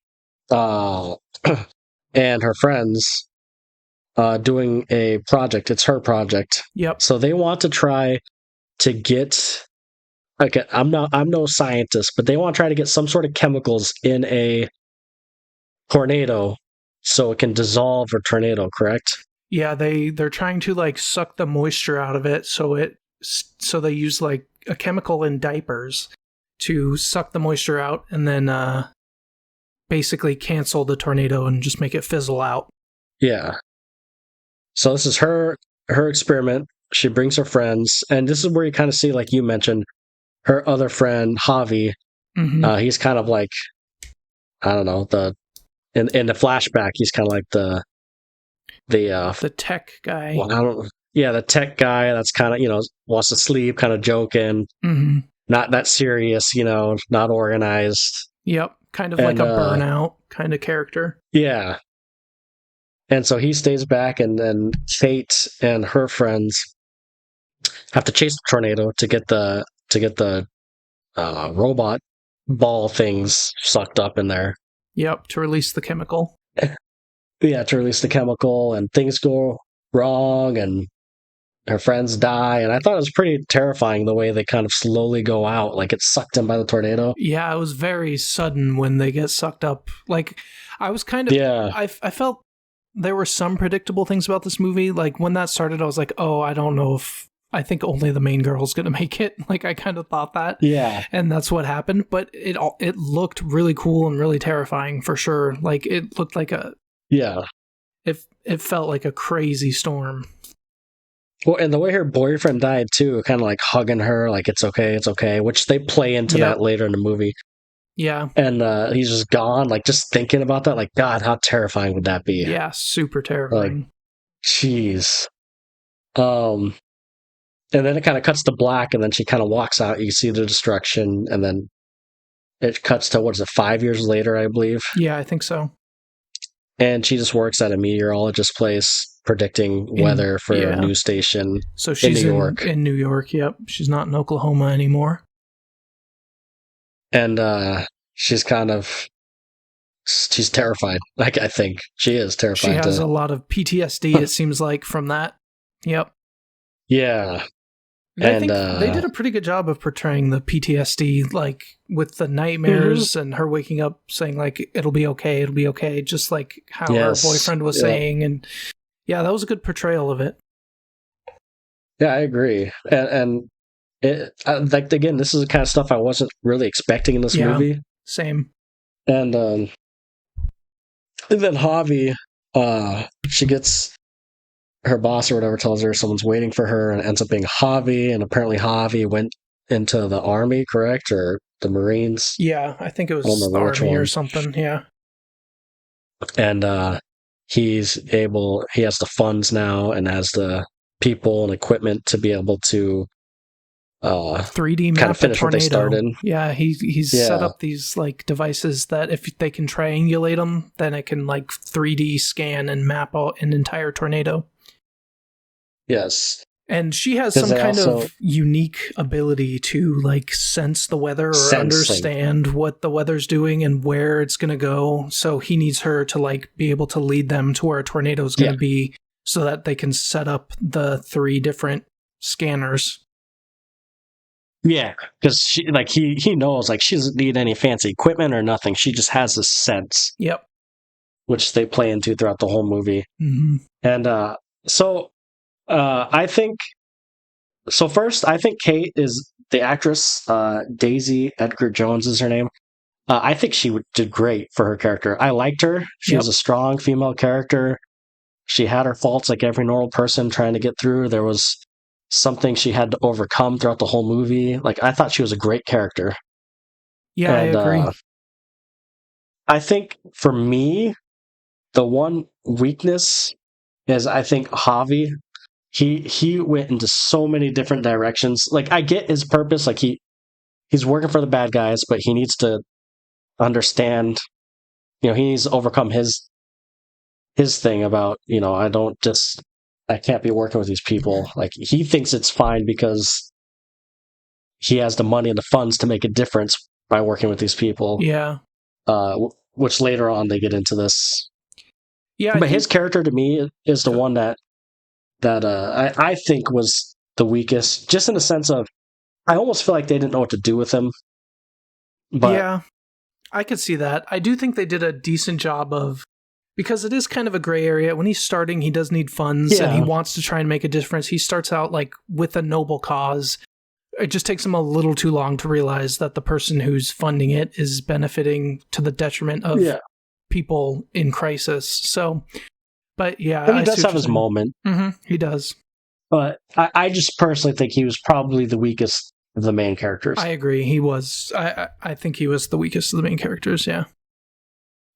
and her friends doing a project. It's her project. Yep. So they want to try to get, okay, I'm no scientist, but they want to try to get some sort of chemicals in a tornado so it can dissolve a tornado, correct? Yeah, they're trying to like suck the moisture out of it, so they use like a chemical in diapers to suck the moisture out, and then basically cancel the tornado and just make it fizzle out. Yeah. So this is her experiment. She brings her friends, and this is where you kind of see, like you mentioned, her other friend Javi. Mm-hmm. He's kind of like, I don't know, in the flashback, he's kind of like the tech guy. Well, the tech guy that's kind of wants to sleep, kind of joking, not that serious, not organized. Yep, kind of like a burnout kind of character. Yeah. And so he stays back, and then Kate and her friends have to chase the tornado to get the robot ball things sucked up in there. Yep, to release the chemical. Yeah, to release the chemical, and things go wrong, and her friends die. And I thought it was pretty terrifying the way they kind of slowly go out, like it's sucked in by the tornado. Yeah, it was very sudden when they get sucked up. Like, I was kind of... Yeah. I felt there were some predictable things about this movie. Like, when that started, I was like, oh, I don't know if... I think only the main girl's going to make it. Like, I kind of thought that. Yeah. And that's what happened. But it looked really cool and really terrifying, for sure. Like, it looked like a... Yeah. It felt like a crazy storm. Well, and the way her boyfriend died, too, kind of like hugging her, like, it's okay, which they play into that later in the movie. Yeah. And he's just gone, like, just thinking about that, like, God, how terrifying would that be? Yeah, super terrifying. Like, jeez. And then it kind of cuts to black, and then she kind of walks out. You see the destruction, and then it cuts to, 5 years later, I believe? Yeah, I think so. And she just works at a meteorologist place, predicting weather for a news station. So she's in New York. In New York, yep. She's not in Oklahoma anymore. And she's kind of she's terrified. Like, I think she is terrified. She has a lot of PTSD, it seems like, from that. Yep. Yeah. And I think they did a pretty good job of portraying the PTSD, like with the nightmares and her waking up saying, like, it'll be okay, just like how her boyfriend was saying. And yeah, that was a good portrayal of it. Yeah, I agree. And it, like, again, this is the kind of stuff I wasn't really expecting in this movie. Same. And then Javi, she gets her boss or whatever tells her someone's waiting for her, and it ends up being Javi. And apparently Javi went into the army, correct? Or the Marines? Yeah, I think it was the army or something. Yeah. And he has the funds now and has the people and equipment to be able to 3D map kind of finish the tornado. What they started. Yeah, he's set up these like devices that if they can triangulate them, then it can like 3D scan and map out an entire tornado. Yes. And she has some kind of unique ability to like sense the weather or understand what the weather's doing and where it's going to go. So he needs her to like be able to lead them to where a tornado is going to be so that they can set up the 3 different scanners. Yeah, because he knows, like, she doesn't need any fancy equipment or nothing. She just has this sense. Yep. Which they play into throughout the whole movie. Mm-hmm. And I think Kate is the actress. Daisy Edgar Jones is her name. I think she did great for her character. I liked her. She was a strong female character. She had her faults like every normal person trying to get through. There was something she had to overcome throughout the whole movie. Like, I thought she was a great character. Yeah, and, I agree. I think for me, the one weakness is I think Javi. He went into so many different directions. Like, I get his purpose. Like, he's working for the bad guys, but he needs to understand. He needs to overcome his thing about, I can't be working with these people. Like, he thinks it's fine because he has the money and the funds to make a difference by working with these people. Yeah. Which later on they get into this. Yeah. But his character to me is the one that I think was the weakest, just in the sense of I almost feel like they didn't know what to do with him. But yeah, I could see that. I do think they did a decent job of, because it is kind of a gray area. When he's starting, he does need funds and he wants to try and make a difference. He starts out like with a noble cause. It just takes him a little too long to realize that the person who's funding it is benefiting to the detriment of people in crisis. So, but yeah. But he does have his moment. Mm-hmm, he does. But I just personally think he was probably the weakest of the main characters. I agree. He was. I think he was the weakest of the main characters, yeah.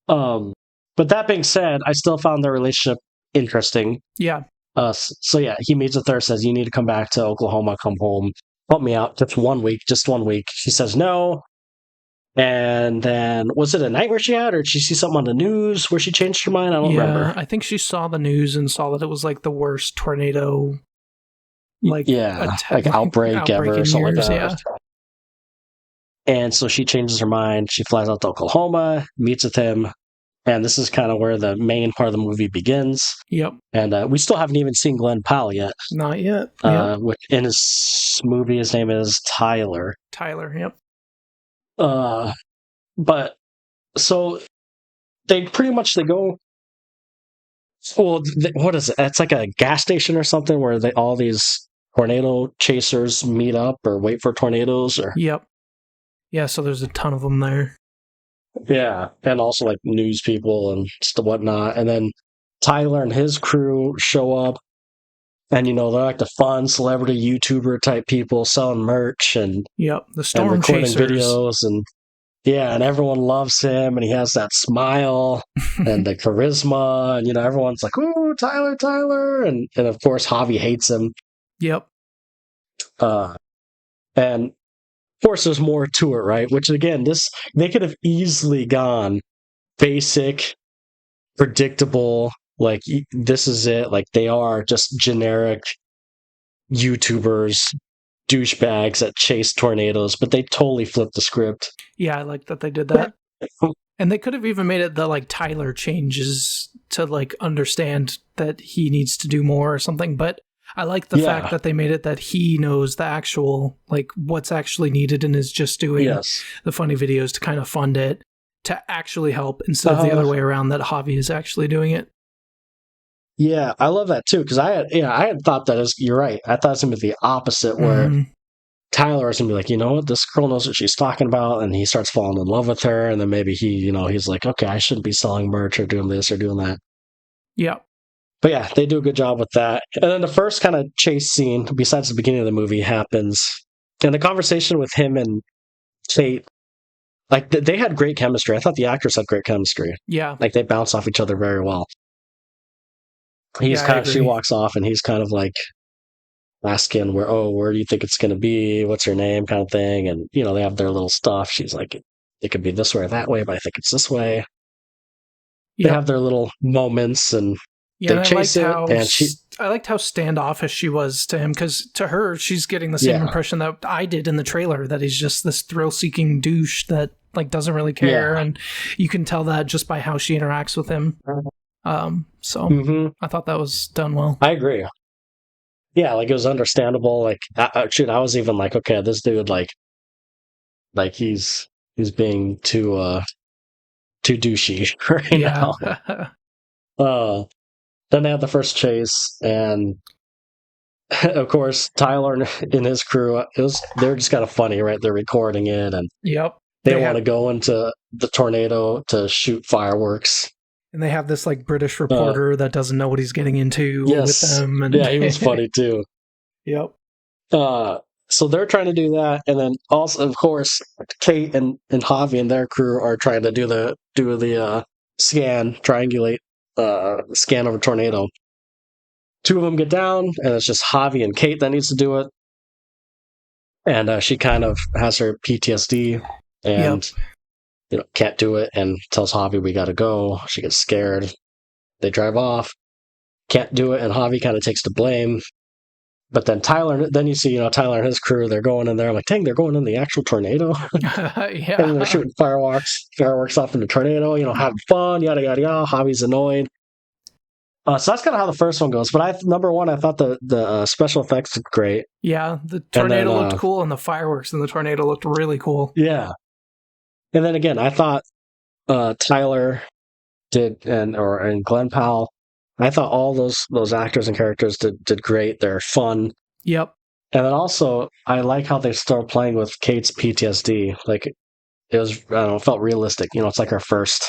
But that being said, I still found their relationship interesting. Yeah. So yeah, he meets with her, says, "You need to come back to Oklahoma, come home, help me out just 1 week, just 1 week." She says no. And then, was it a nightmare she had, or did she see something on the news where she changed her mind? I don't remember. I think she saw the news and saw that it was like the worst tornado, like outbreak ever, or something like that. Yeah. And so she changes her mind. She flies out to Oklahoma, meets with him. And this is kind of where the main part of the movie begins. Yep. And we still haven't even seen Glenn Powell yet. Not yet. Which in his movie, his name is Tyler. Tyler, yep. But so they go. Well, what is it? It's like a gas station or something where all these tornado chasers meet up or wait for tornadoes. Or yep. Yeah, so there's a ton of them there. Yeah, and also like news people and whatnot. And then Tyler and his crew show up, and they're like the fun celebrity YouTuber type people selling merch and the storm and recording chasers. videos and everyone loves him, and he has that smile and the charisma, and everyone's like, "Ooh, Tyler," and of course Javi hates him. Yep. And of course, there's more to it, right? Which, again, they could have easily gone basic, predictable, like, this is it. Like, they are just generic YouTubers, douchebags that chase tornadoes, but they totally flipped the script. Yeah, I like that they did that. And they could have even made it that like Tyler changes to like understand that he needs to do more or something. But I like the fact that they made it that he knows the actual, like what's actually needed and is just doing the funny videos to kind of fund it, to actually help instead of the other way around, that Javi is actually doing it. Yeah, I love that too, because I had thought that you're right. I thought it was going to be the opposite, where Tyler is going to be like, you know what, this girl knows what she's talking about, and he starts falling in love with her, and then maybe he's like, okay, I shouldn't be selling merch or doing this or doing that. Yeah. But yeah, they do a good job with that. And then the first kind of chase scene, besides the beginning of the movie, happens. And the conversation with him and Kate, like, they had great chemistry. I thought the actors had great chemistry. Yeah. Like, they bounce off each other very well. She walks off, and he's kind of like asking where do you think it's going to be? What's your name? Kind of thing. And, they have their little stuff. She's like, it could be this way or that way, but I think it's this way. They have their little moments, and they chase it. I liked how standoffish she was to him, because to her, she's getting the same impression that I did in the trailer, that he's just this thrill-seeking douche that like doesn't really care, and you can tell that just by how she interacts with him. So I thought that was done well. I agree. Yeah, like it was understandable. Like, I was even like, okay, this dude, like he's being too douchey right now. Then they have the first chase, and of course, Tyler and his crew, they're just kind of funny, right? They're recording it, and they want to go into the tornado to shoot fireworks. And they have this like British reporter that doesn't know what he's getting into with them. And yeah, he was funny too. Yep. So they're trying to do that, and then also, of course, Kate and Javi and their crew are trying to do the triangulate scan of a tornado. Two of them get down, and it's just Javi and Kate that needs to do it. And she kind of has her PTSD and can't do it, and tells Javi, we gotta go. She gets scared. They drive off. Can't do it, and Javi kind of takes the blame. But then you see, Tyler and his crew, they're going in there. I'm like, dang, they're going in the actual tornado. And they're shooting fireworks off in the tornado, having fun, yada, yada, yada. Javi's annoyed. So that's kind of how the first one goes. But number one, I thought the special effects looked great. Yeah, the tornado looked cool, and the fireworks in the tornado looked really cool. Yeah. And then again, I thought Tyler did, and Glenn Powell, I thought all those actors and characters did great. They're fun. Yep. And then also, I like how they start playing with Kate's PTSD. Like, it was, I don't know, it felt realistic. It's like her first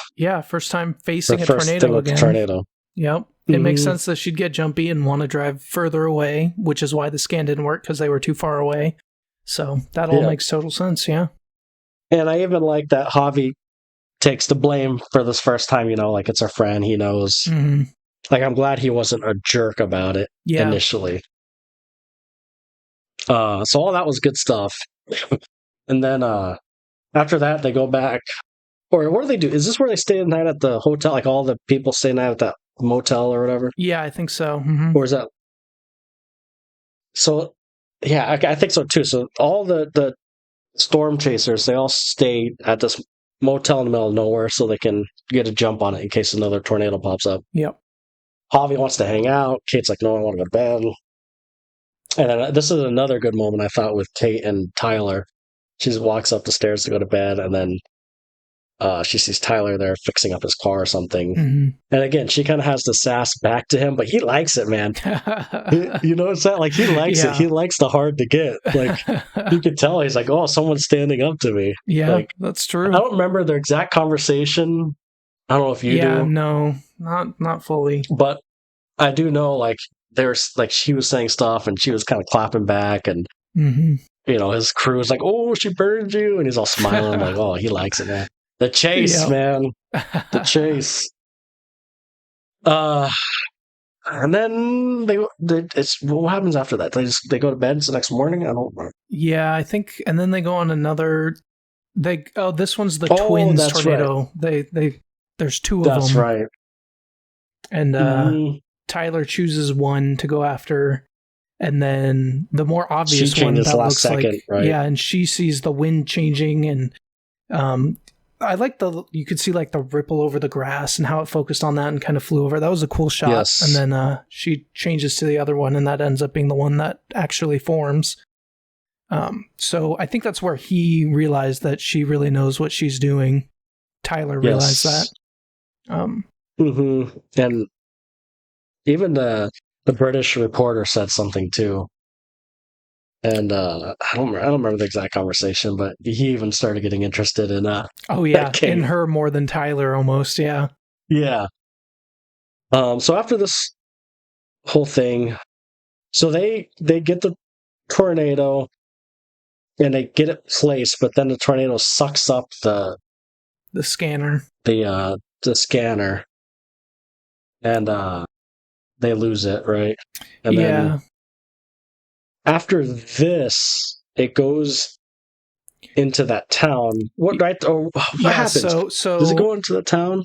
time facing a tornado again. Tornado. Yep. It makes sense that she'd get jumpy and want to drive further away, which is why the scan didn't work, because they were too far away. So that all makes total sense, yeah. And I even like that Javi takes the blame for this first time, like it's her friend, he knows. Mm-hmm. Like, I'm glad he wasn't a jerk about it initially. So all that was good stuff. And then after that, they go back. Or what do they do? Is this where they stay the night at the hotel? Like, all the people stay the night at that motel or whatever? Yeah, I think so. Mm-hmm. Or is that... So, yeah, I think so too. So all the storm chasers, they all stay at this motel in the middle of nowhere so they can get a jump on it in case another tornado pops up. Yep. Javi wants to hang out. Kate's like, no, I want to go to bed. And then this is another good moment, I thought, with Kate and Tyler. She just walks up the stairs to go to bed, and then she sees Tyler there fixing up his car or something. Mm-hmm. And again, she kind of has the sass back to him, but he likes it, man. You know what's that? Like, he likes it. He likes the hard to get. Like, you can tell he's like, oh, someone's standing up to me. Yeah, like, that's true. I don't remember the exact conversation. I don't know if you do. Yeah, no, not fully. But I do know, like, there's, like, she was saying stuff, and she was kind of clapping back, and, his crew was like, oh, she burned you, and he's all smiling, like, oh, he likes it, man. The chase, man. The chase. And then what happens after that? They go to bed the next morning? I don't know. Yeah, I think, and then they go on another. This one's the twins tornado. Right. There's two of them. That's right. And Tyler chooses one to go after, and then the more obvious one that looks like, right? Yeah, and she sees the wind changing, and I like you could see like the ripple over the grass and how it focused on that and kind of flew over. That was a cool shot. Yes. And then she changes to the other one, and that ends up being the one that actually forms. So I think that's where he realized that she really knows what she's doing. Tyler realized that. And even the British reporter said something too. And I don't remember the exact conversation, but he even started getting interested in in her more than Tyler almost, yeah. Yeah. So after this whole thing, so they get the tornado and they get it placed, but then the tornado sucks up the scanner. The scanner, and they lose it, right? And then after this, it goes into that town. What happens? So does it go into the town?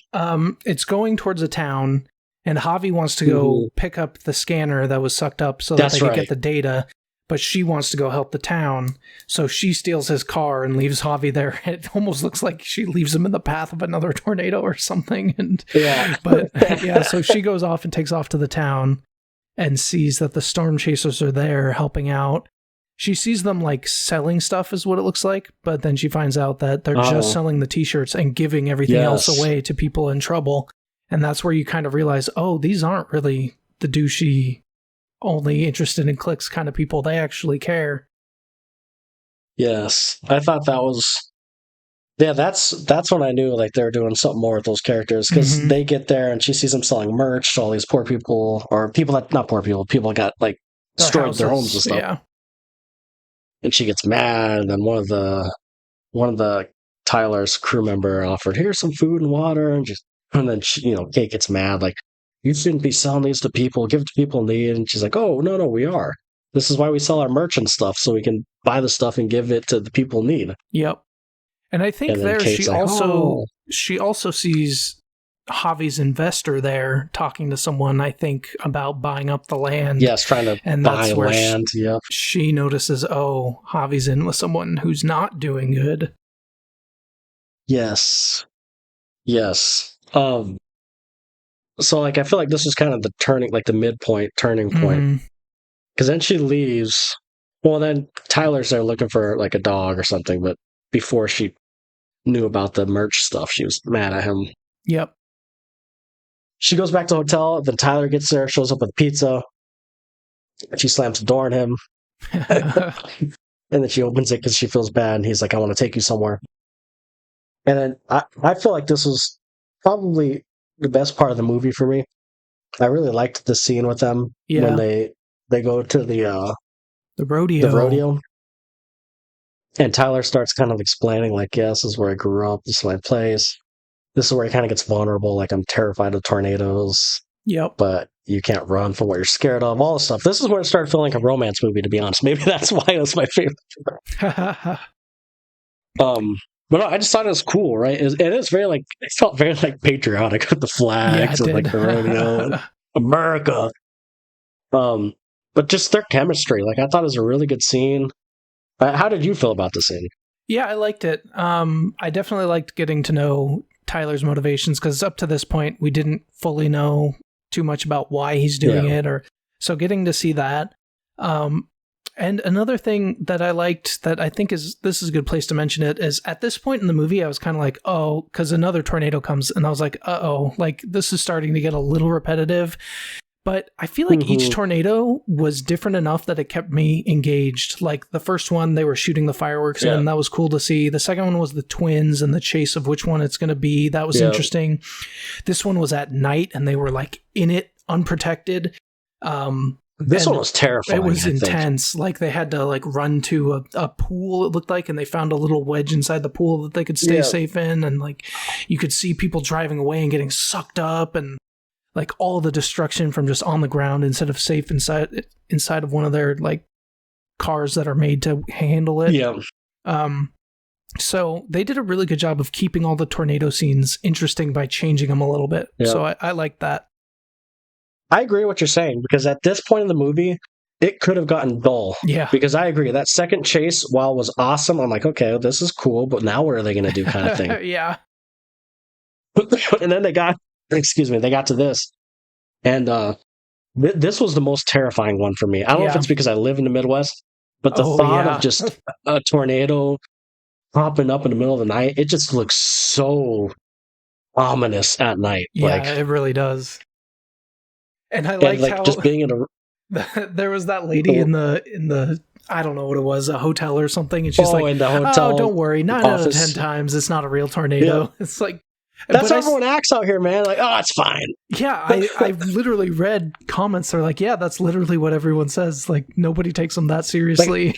It's going towards a town, and Javi wants to go pick up the scanner that was sucked up so that they can get the data. But she wants to go help the town, so she steals his car and leaves Javi there. It almost looks like she leaves him in the path of another tornado or something. So she goes off and takes off to the town and sees that the storm chasers are there helping out. She sees them like selling stuff is what it looks like, but then she finds out that they're just selling the t-shirts and giving everything else away to people in trouble. And that's where you kind of realize, these aren't really the douchey, only interested in clicks kind of people. They actually care. Yes. I thought that was... Yeah, that's when I knew like they were doing something more with those characters, because they get there and she sees them selling merch to all these poor people, or people that... Not poor people, people that got like destroyed their homes and stuff. Yeah. And she gets mad, and then one of the Tyler's crew member offered, here's some food and water, and then she, Kate gets mad, like, you shouldn't be selling these to people, give it to people in need. And she's like, oh, no, we are. This is why we sell our merch and stuff, so we can buy the stuff and give it to the people in need. Yep. And I think there Kate's she also sees Javi's investor there talking to someone, I think, about buying up the land. Yes, trying to buy land. Yep. She notices, Javi's in with someone who's not doing good. Yes. So, like, I feel like this was kind of the turning point. Because then she leaves. Well, then Tyler's there looking for, like, a dog or something, but before she knew about the merch stuff, she was mad at him. Yep. She goes back to the hotel, then Tyler gets there, shows up with pizza. She slams the door on him. And then she opens it because she feels bad, and he's like, I want to take you somewhere. And then I feel like this was probably the best part of the movie for me. I really liked the scene with them when they go to the rodeo. The rodeo. And Tyler starts kind of explaining, like, yeah, this is where I grew up. This is my place. This is where he kind of gets vulnerable. Like, I'm terrified of tornadoes. Yep. But you can't run from what you're scared of. All this stuff. This is where it started feeling like a romance movie, to be honest. Maybe that's why it was my favorite. But no, I just thought it was cool, right? It felt very like patriotic with the flags and like the rodeo and America. But just their chemistry, like, I thought it was a really good scene. How did you feel about the scene? Yeah, I liked it. I definitely liked getting to know Tyler's motivations, because up to this point we didn't fully know too much about why he's doing it, so getting to see that. And another thing that I liked that I think this is a good place to mention it is at this point in the movie, I was kind of like, because another tornado comes, and I was like, like this is starting to get a little repetitive. But I feel like each tornado was different enough that it kept me engaged. Like the first one, they were shooting the fireworks in. That was cool to see. The second one was the twins and the chase of which one it's going to be. That was interesting. This one was at night, and they were like in it, unprotected. This one was terrifying. It was intense. Like they had to like run to a pool, it looked like, and they found a little wedge inside the pool that they could stay safe in. And like you could see people driving away and getting sucked up, and like all the destruction from just on the ground instead of safe inside of one of their like cars that are made to handle it. Yeah. So they did a really good job of keeping all the tornado scenes interesting by changing them a little bit. Yeah. So I like that. I agree with what you're saying, because at this point in the movie, it could have gotten dull. Yeah. Because I agree, that second chase, while was awesome, I'm like, okay, this is cool, but now what are they going to do kind of thing? Yeah. And then they got to this. And this was the most terrifying one for me. I don't know if it's because I live in the Midwest, but the thought of just a tornado popping up in the middle of the night, it just looks so ominous at night. Yeah, it really does. And I like how just being in there was that lady in the I don't know what it was, a hotel or something, and she's like, in the hotel, "Oh, don't worry, 9 out of 10 times it's not a real tornado." Yeah. It's like that's how everyone acts out here, man. Like, oh, it's fine. Yeah, I literally read comments. They're like, yeah, that's literally what everyone says. Like, nobody takes them that seriously.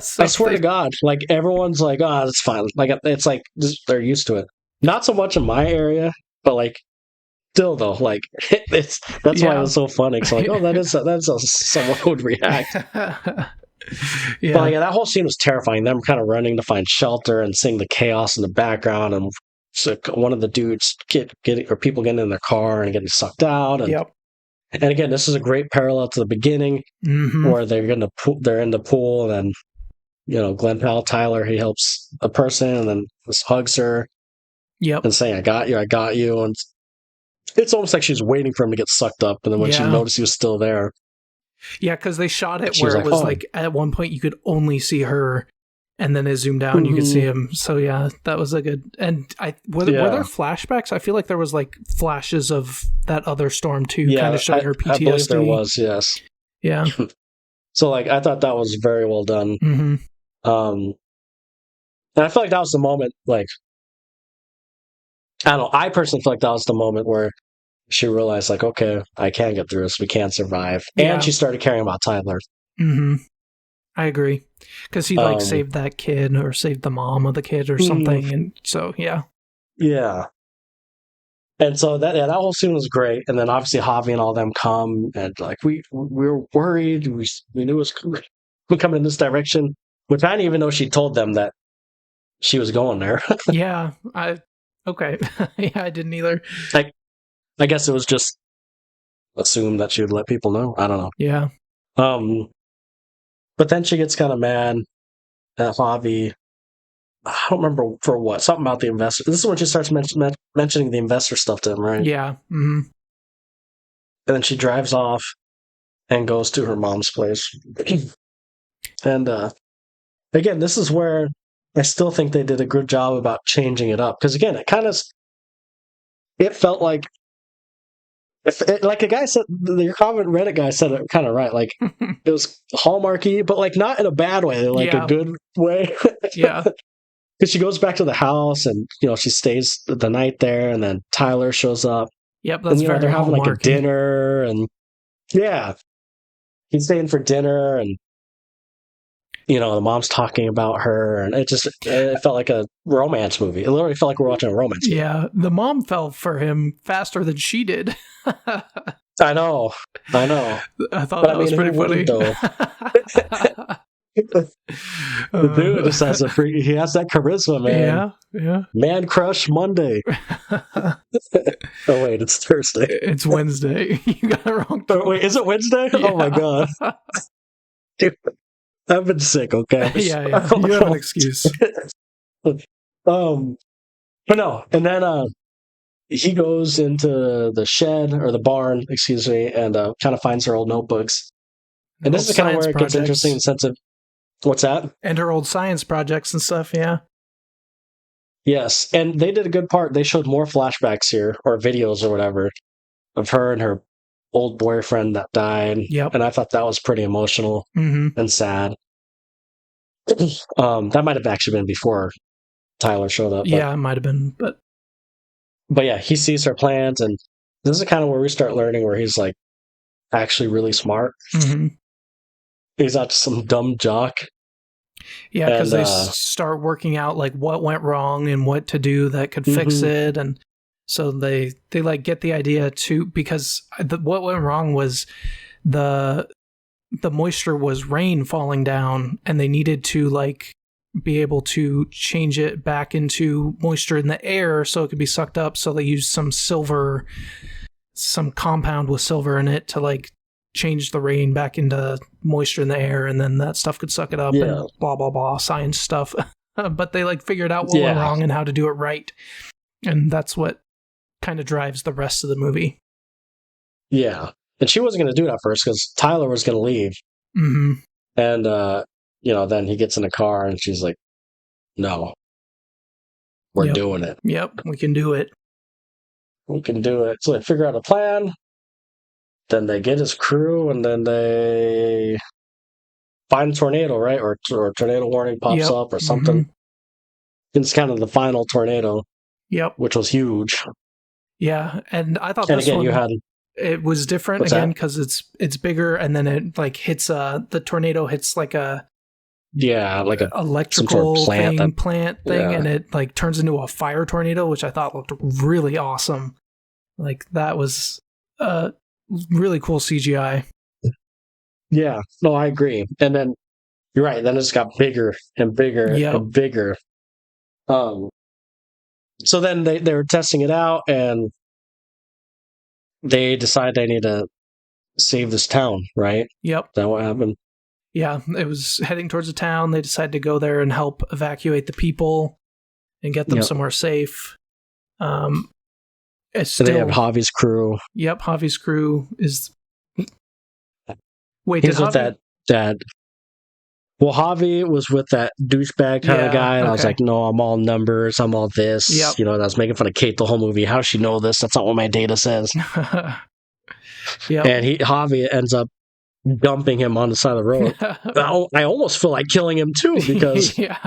So I swear to God, like, everyone's like, oh, it's fine. Like, it's like, they're used to it. Not so much in my area, but like, still though, like, that's why it was so funny. Cause like, oh, that's how someone would react. Yeah. But like, that whole scene was terrifying. Them kind of running to find shelter and seeing the chaos in the background, and so one of the dudes people getting in their car and getting sucked out. And, and again, this is a great parallel to the beginning, where they're in the pool, and then Glenn Powell, Tyler, he helps a person and then just hugs her, and saying, "I got you," and it's almost like she's waiting for him to get sucked up, and then when she noticed he was still there, because they shot it where it was like at one point you could only see her. And then it zoomed out and you could see him. So yeah, that was a good. And were there flashbacks? I feel like there was like flashes of that other storm too, kind of showing her PTSD. I believe there was, yes. Yeah. So like, I thought that was very well done. And I feel like that was the moment. Like, I don't know. I personally feel like that was the moment where she realized, like, okay, I can get through this. We can survive. And she started caring about Tyler. I agree, because he like saved that kid or saved the mom of the kid or something, and so yeah. And so that whole scene was great, and then obviously Javi and all them come, and like we were worried, we knew it was coming in this direction, which I didn't even know she told them that she was going there. Okay, I didn't either. I guess it was just assumed that she would let people know. I don't know. Yeah. But then she gets kind of mad at Javi. I don't remember for what. Something about the investor. This is when she starts mentioning the investor stuff to him, right? Yeah. And then she drives off and goes to her mom's place. And again, this is where I still think they did a good job about changing it up. Because again, it felt like, like a guy said, your comment Reddit guy said it kind of right. Like, it was Hallmarky, but like not in a bad way, like a good way. Yeah. Because she goes back to the house, and she stays the night there, and then Tyler shows up. Yep, that's very they're having Hallmarky. like a dinner, and he's staying for dinner, and the mom's talking about her, and it felt like a romance movie. It literally felt like we're watching a romance movie. Yeah, the mom fell for him faster than she did. I know. I thought that was pretty funny. The dude just has he has that charisma, man. Yeah. Man crush Monday. Oh wait, it's Thursday. It's Wednesday. You got it wrong. Wait, is it Wednesday? Yeah. Oh my god. Dude, I've been sick, okay? Yeah. You have an excuse. But no, and then he goes into the shed, or the barn, excuse me, and kind of finds her old notebooks. And this is kind of where it gets interesting in the sense of, what's that? And her old science projects and stuff, yeah. Yes, and they did a good part. They showed more flashbacks here, or videos or whatever, of her and her old boyfriend that died. Yep. And I thought that was pretty emotional and sad. That might have actually been before Tyler showed up. Yeah, it might have been, but yeah, he sees her plans, and this is kind of where we start learning where he's like actually really smart. He's not just some dumb jock. Yeah, because they start working out like what went wrong and what to do that could fix it, and so they like get the idea too, because what went wrong was the moisture was rain falling down, and they needed to like be able to change it back into moisture in the air so it could be sucked up. So they used some compound with silver in it to like change the rain back into moisture in the air, and then that stuff could suck it up and blah, blah, blah, science stuff. But they like figured out what went wrong and how to do it right. And that's what kind of drives the rest of the movie. Yeah. And she wasn't going to do it at first because Tyler was going to leave. Mm-hmm. And, then he gets in the car and she's like, no, we're doing it. Yep, we can do it. We can do it. So they figure out a plan. Then they get his crew and then they find a tornado, right? Or tornado warning pops up or something. Mm-hmm. It's kind of the final tornado. Yep. Which was huge. Yeah, and I thought this one... it was different again because it's bigger, and then it like hits the tornado hits like a like a electrical sort of plant thing, and it like turns into a fire tornado, which I thought looked really awesome. Like that was really cool CGI. Yeah, no, I agree. And then you're right. Then it's got bigger and bigger and bigger. So then they were testing it out, and they decide they need to save this town, right? Yep. Is that what happened? Yeah, it was heading towards a town. They decided to go there and help evacuate the people and get them somewhere safe. It's still, they have Javi's crew. Yep, Javi's crew is... Wait, he's with that... Well, Javi was with that douchebag kind of guy, and I was like, no, I'm all numbers, I'm all this. Yep. I was making fun of Kate the whole movie. How does she know this? That's not what my data says. Yep. And Javi ends up dumping him on the side of the road. I almost feel like killing him, too, because... Where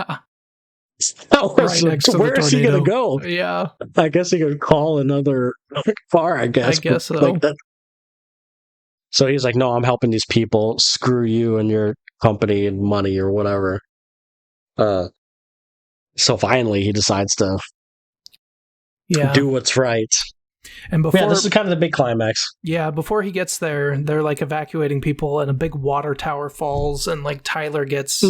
is he going to go? Yeah. I guess he could call another car, I guess. I guess so. Like that. So he's like, no, I'm helping these people. Screw you and your company and money or whatever. So finally he decides to do what's right. And before this is kind of the big climax. Yeah, before he gets there, they're like evacuating people, and a big water tower falls, and like Tyler gets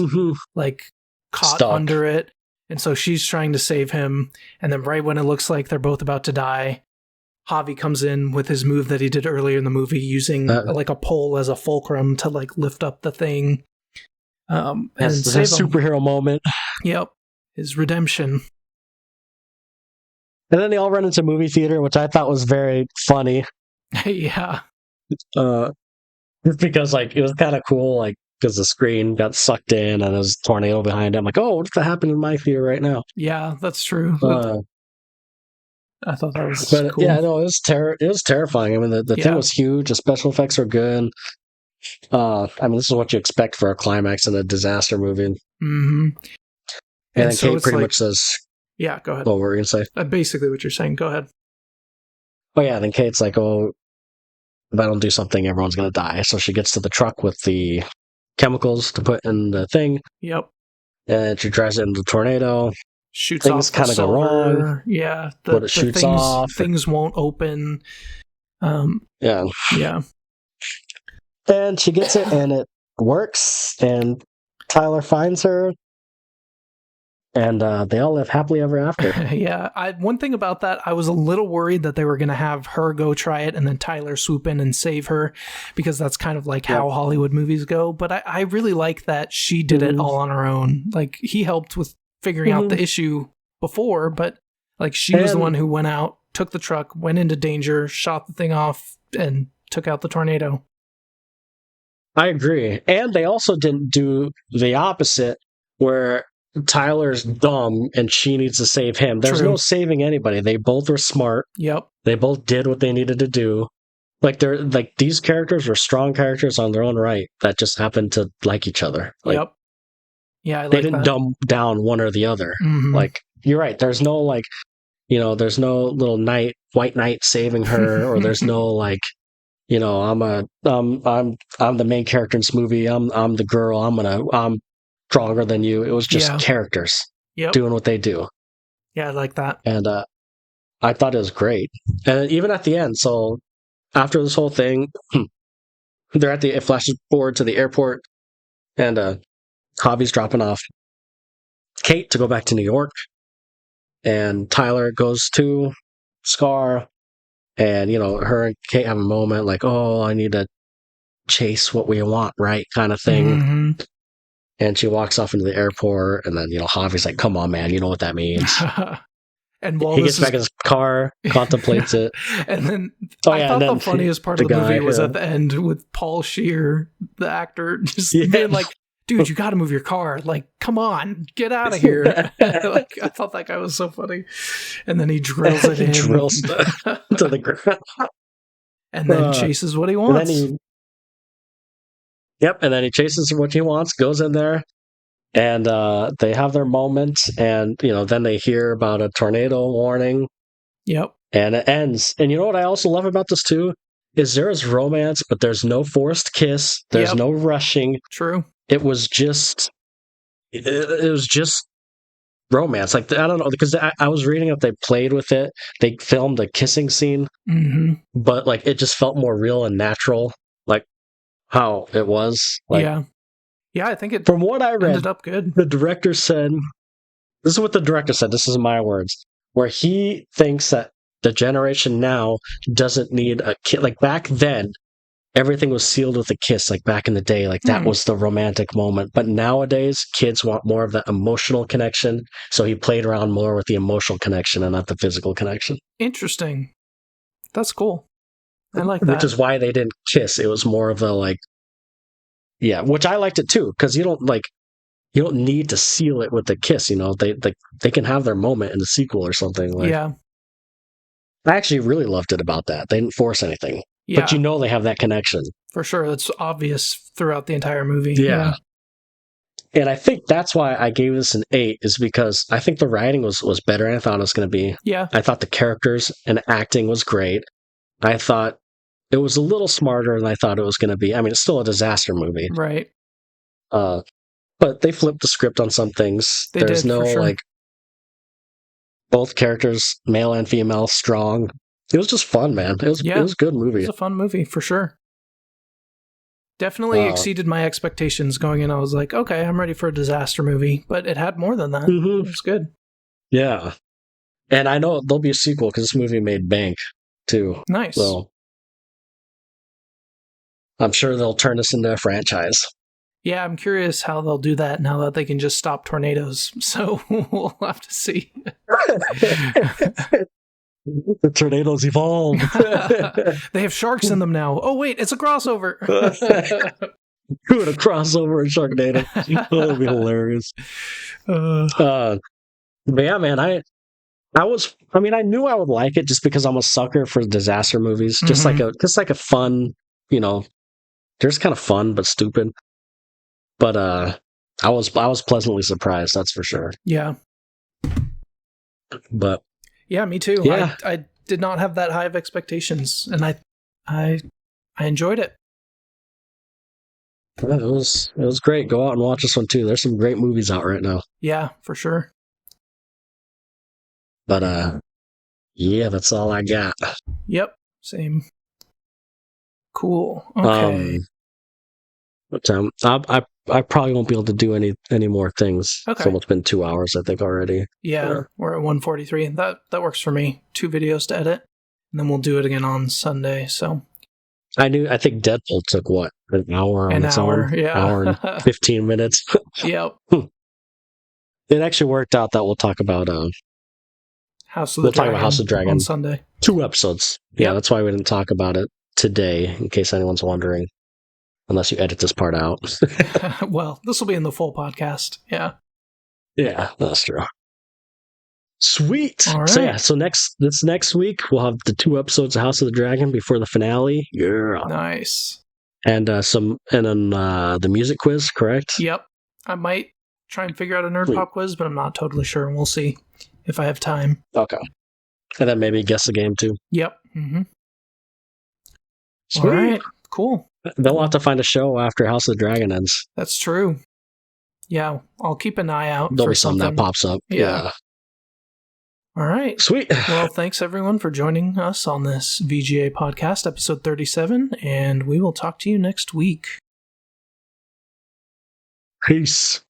like caught under it, and so she's trying to save him. And then right when it looks like they're both about to die, Javi comes in with his move that he did earlier in the movie, using like a pole as a fulcrum to like lift up the thing. And save him. Superhero moment. Yep, his redemption. And then they all run into a movie theater, which I thought was very funny. Yeah. Just because like it was kind of cool, like because the screen got sucked in and there's a tornado behind it. I'm like, oh, what's that happening in my theater right now? Yeah, that's true. I thought that was cool. Yeah, no, it was terrifying. I mean, the thing was huge. The special effects are good. I mean, this is what you expect for a climax in a disaster movie. Mm-hmm. And then so Kate pretty much says... Yeah, go ahead. What were you going to say? Basically what you're saying. Go ahead. Oh, yeah, then Kate's like, oh, if I don't do something, everyone's going to die. So she gets to the truck with the chemicals to put in the thing. Yep. And she drives it into the tornado. Shoots things off kind of go wrong. Yeah. But it shoots off. Things won't open. Yeah. Yeah. And she gets it, and it works, and Tyler finds her, and they all live happily ever after. Yeah. One thing about that, I was a little worried that they were going to have her go try it, and then Tyler swoop in and save her, because that's kind of like how Hollywood movies go. But I really like that she did it all on her own. Like, he helped with figuring out the issue before, but like she was the one who went out, took the truck, went into danger, shot the thing off, and took out the tornado. I agree. And they also didn't do the opposite, where Tyler's dumb and she needs to save him. There's no saving anybody. They both were smart. Yep. They both did what they needed to do. Like these characters were strong characters on their own right that just happened to like each other. Like, yep. Yeah, they didn't dumb down one or the other. Mm-hmm. Like, you're right. There's no like, there's no little white knight saving her, or there's no like, I'm the main character in this movie. I'm the girl. I'm stronger than you. It was just characters doing what they do. Yeah, I like that. And I thought it was great. And even at the end, so after this whole thing, it flashes forward to the airport, and Javi's dropping off Kate to go back to New York, and Tyler goes to Scar. And, her and Kate have a moment like, oh, I need to chase what we want, right? Kind of thing. Mm-hmm. And she walks off into the airport, and then, Javi's like, come on, man, you know what that means. And while he gets back in his car, contemplates it. And then I thought the funniest part of the movie was at the end with Paul Scheer, the actor, just being like, dude, you got to move your car. Like, come on, get out of here. Like, I thought that guy was so funny. And then he drills it in. Drills to the ground. And then chases what he wants. And then he chases what he wants, goes in there, and they have their moment, and, then they hear about a tornado warning. Yep. And it ends. And you know what I also love about this, too? Is there is romance, but there's no forced kiss. There's no rushing. True. It was just romance. Like, I don't know, because I was reading that they played with it. They filmed a kissing scene, but like it just felt more real and natural, like how it was. Like, yeah. I think it. From what I read, ended up good. The director said, "This is what the director said. This is my words. Where he thinks that the generation now doesn't need a kiss. Like back then, everything was sealed with a kiss, like back in the day, like that was the romantic moment. But nowadays, kids want more of that emotional connection. So he played around more with the emotional connection and not the physical connection." Interesting. That's cool. I like that. Which is why they didn't kiss. It was more of a which I liked it too, because you don't need to seal it with a kiss. They can have their moment in the sequel or something. I actually really loved it about that. They didn't force anything. Yeah. But they have that connection. For sure. That's obvious throughout the entire movie. Yeah. And I think that's why I gave this an 8, is because I think the writing was better than I thought it was going to be. Yeah. I thought the characters and acting was great. I thought it was a little smarter than I thought it was going to be. I mean, it's still a disaster movie. Right. But they flipped the script on some things. There's no, both characters, male and female, strong. It was just fun, man. It was a good movie. It was a fun movie, for sure. Definitely exceeded my expectations going in. I was like, okay, I'm ready for a disaster movie. But it had more than that. It was good. Yeah. And I know there'll be a sequel because this movie made bank, too. Nice. So I'm sure they'll turn this into a franchise. Yeah, I'm curious how they'll do that now that they can just stop tornadoes. So we'll have to see. The tornadoes evolve. They have sharks in them now. Oh, wait, it's a crossover. Doing a crossover in Sharknado. That'll be hilarious. But yeah, man, I knew I would like it just because I'm a sucker for disaster movies. Just like a fun, they're just kind of fun but stupid. But I was pleasantly surprised, that's for sure. Yeah. But yeah, me too. Yeah. I did not have that high of expectations, and I enjoyed it. Yeah, it was great. Go out and watch this one too. There's some great movies out right now. Yeah, for sure. But yeah, that's all I got. Yep, same. Cool. Okay. What time? I probably won't be able to do any more things. Okay. It's almost been 2 hours, I think, already. Yeah, we're at 1:43. That works for me. 2 videos to edit, and then we'll do it again on Sunday. So I think Deadpool took what, an hour on its own? Yeah, hour and 15 minutes. Yep. It actually worked out that we'll talk about House of the Dragon. Talk about House of the Dragon on Sunday. 2 episodes. Yeah, that's why we didn't talk about it today, in case anyone's wondering. Unless you edit this part out. Well, this will be in the full podcast. Yeah. Yeah, that's true. Sweet. All right. So next week we'll have the 2 episodes of House of the Dragon before the finale. Yeah. Nice. And then the music quiz, correct? Yep. I might try and figure out a nerd pop quiz, but I'm not totally sure. We'll see if I have time. Okay. And then maybe guess the game too. Yep. Mm-hmm. Sweet. All right. Cool. They'll have to find a show after House of the Dragon ends. That's true. Yeah, I'll keep an eye out. There'll for be something that pops up. Yeah. All right. Sweet. Well, thanks everyone for joining us on this VGA podcast, episode 37, and we will talk to you next week. Peace.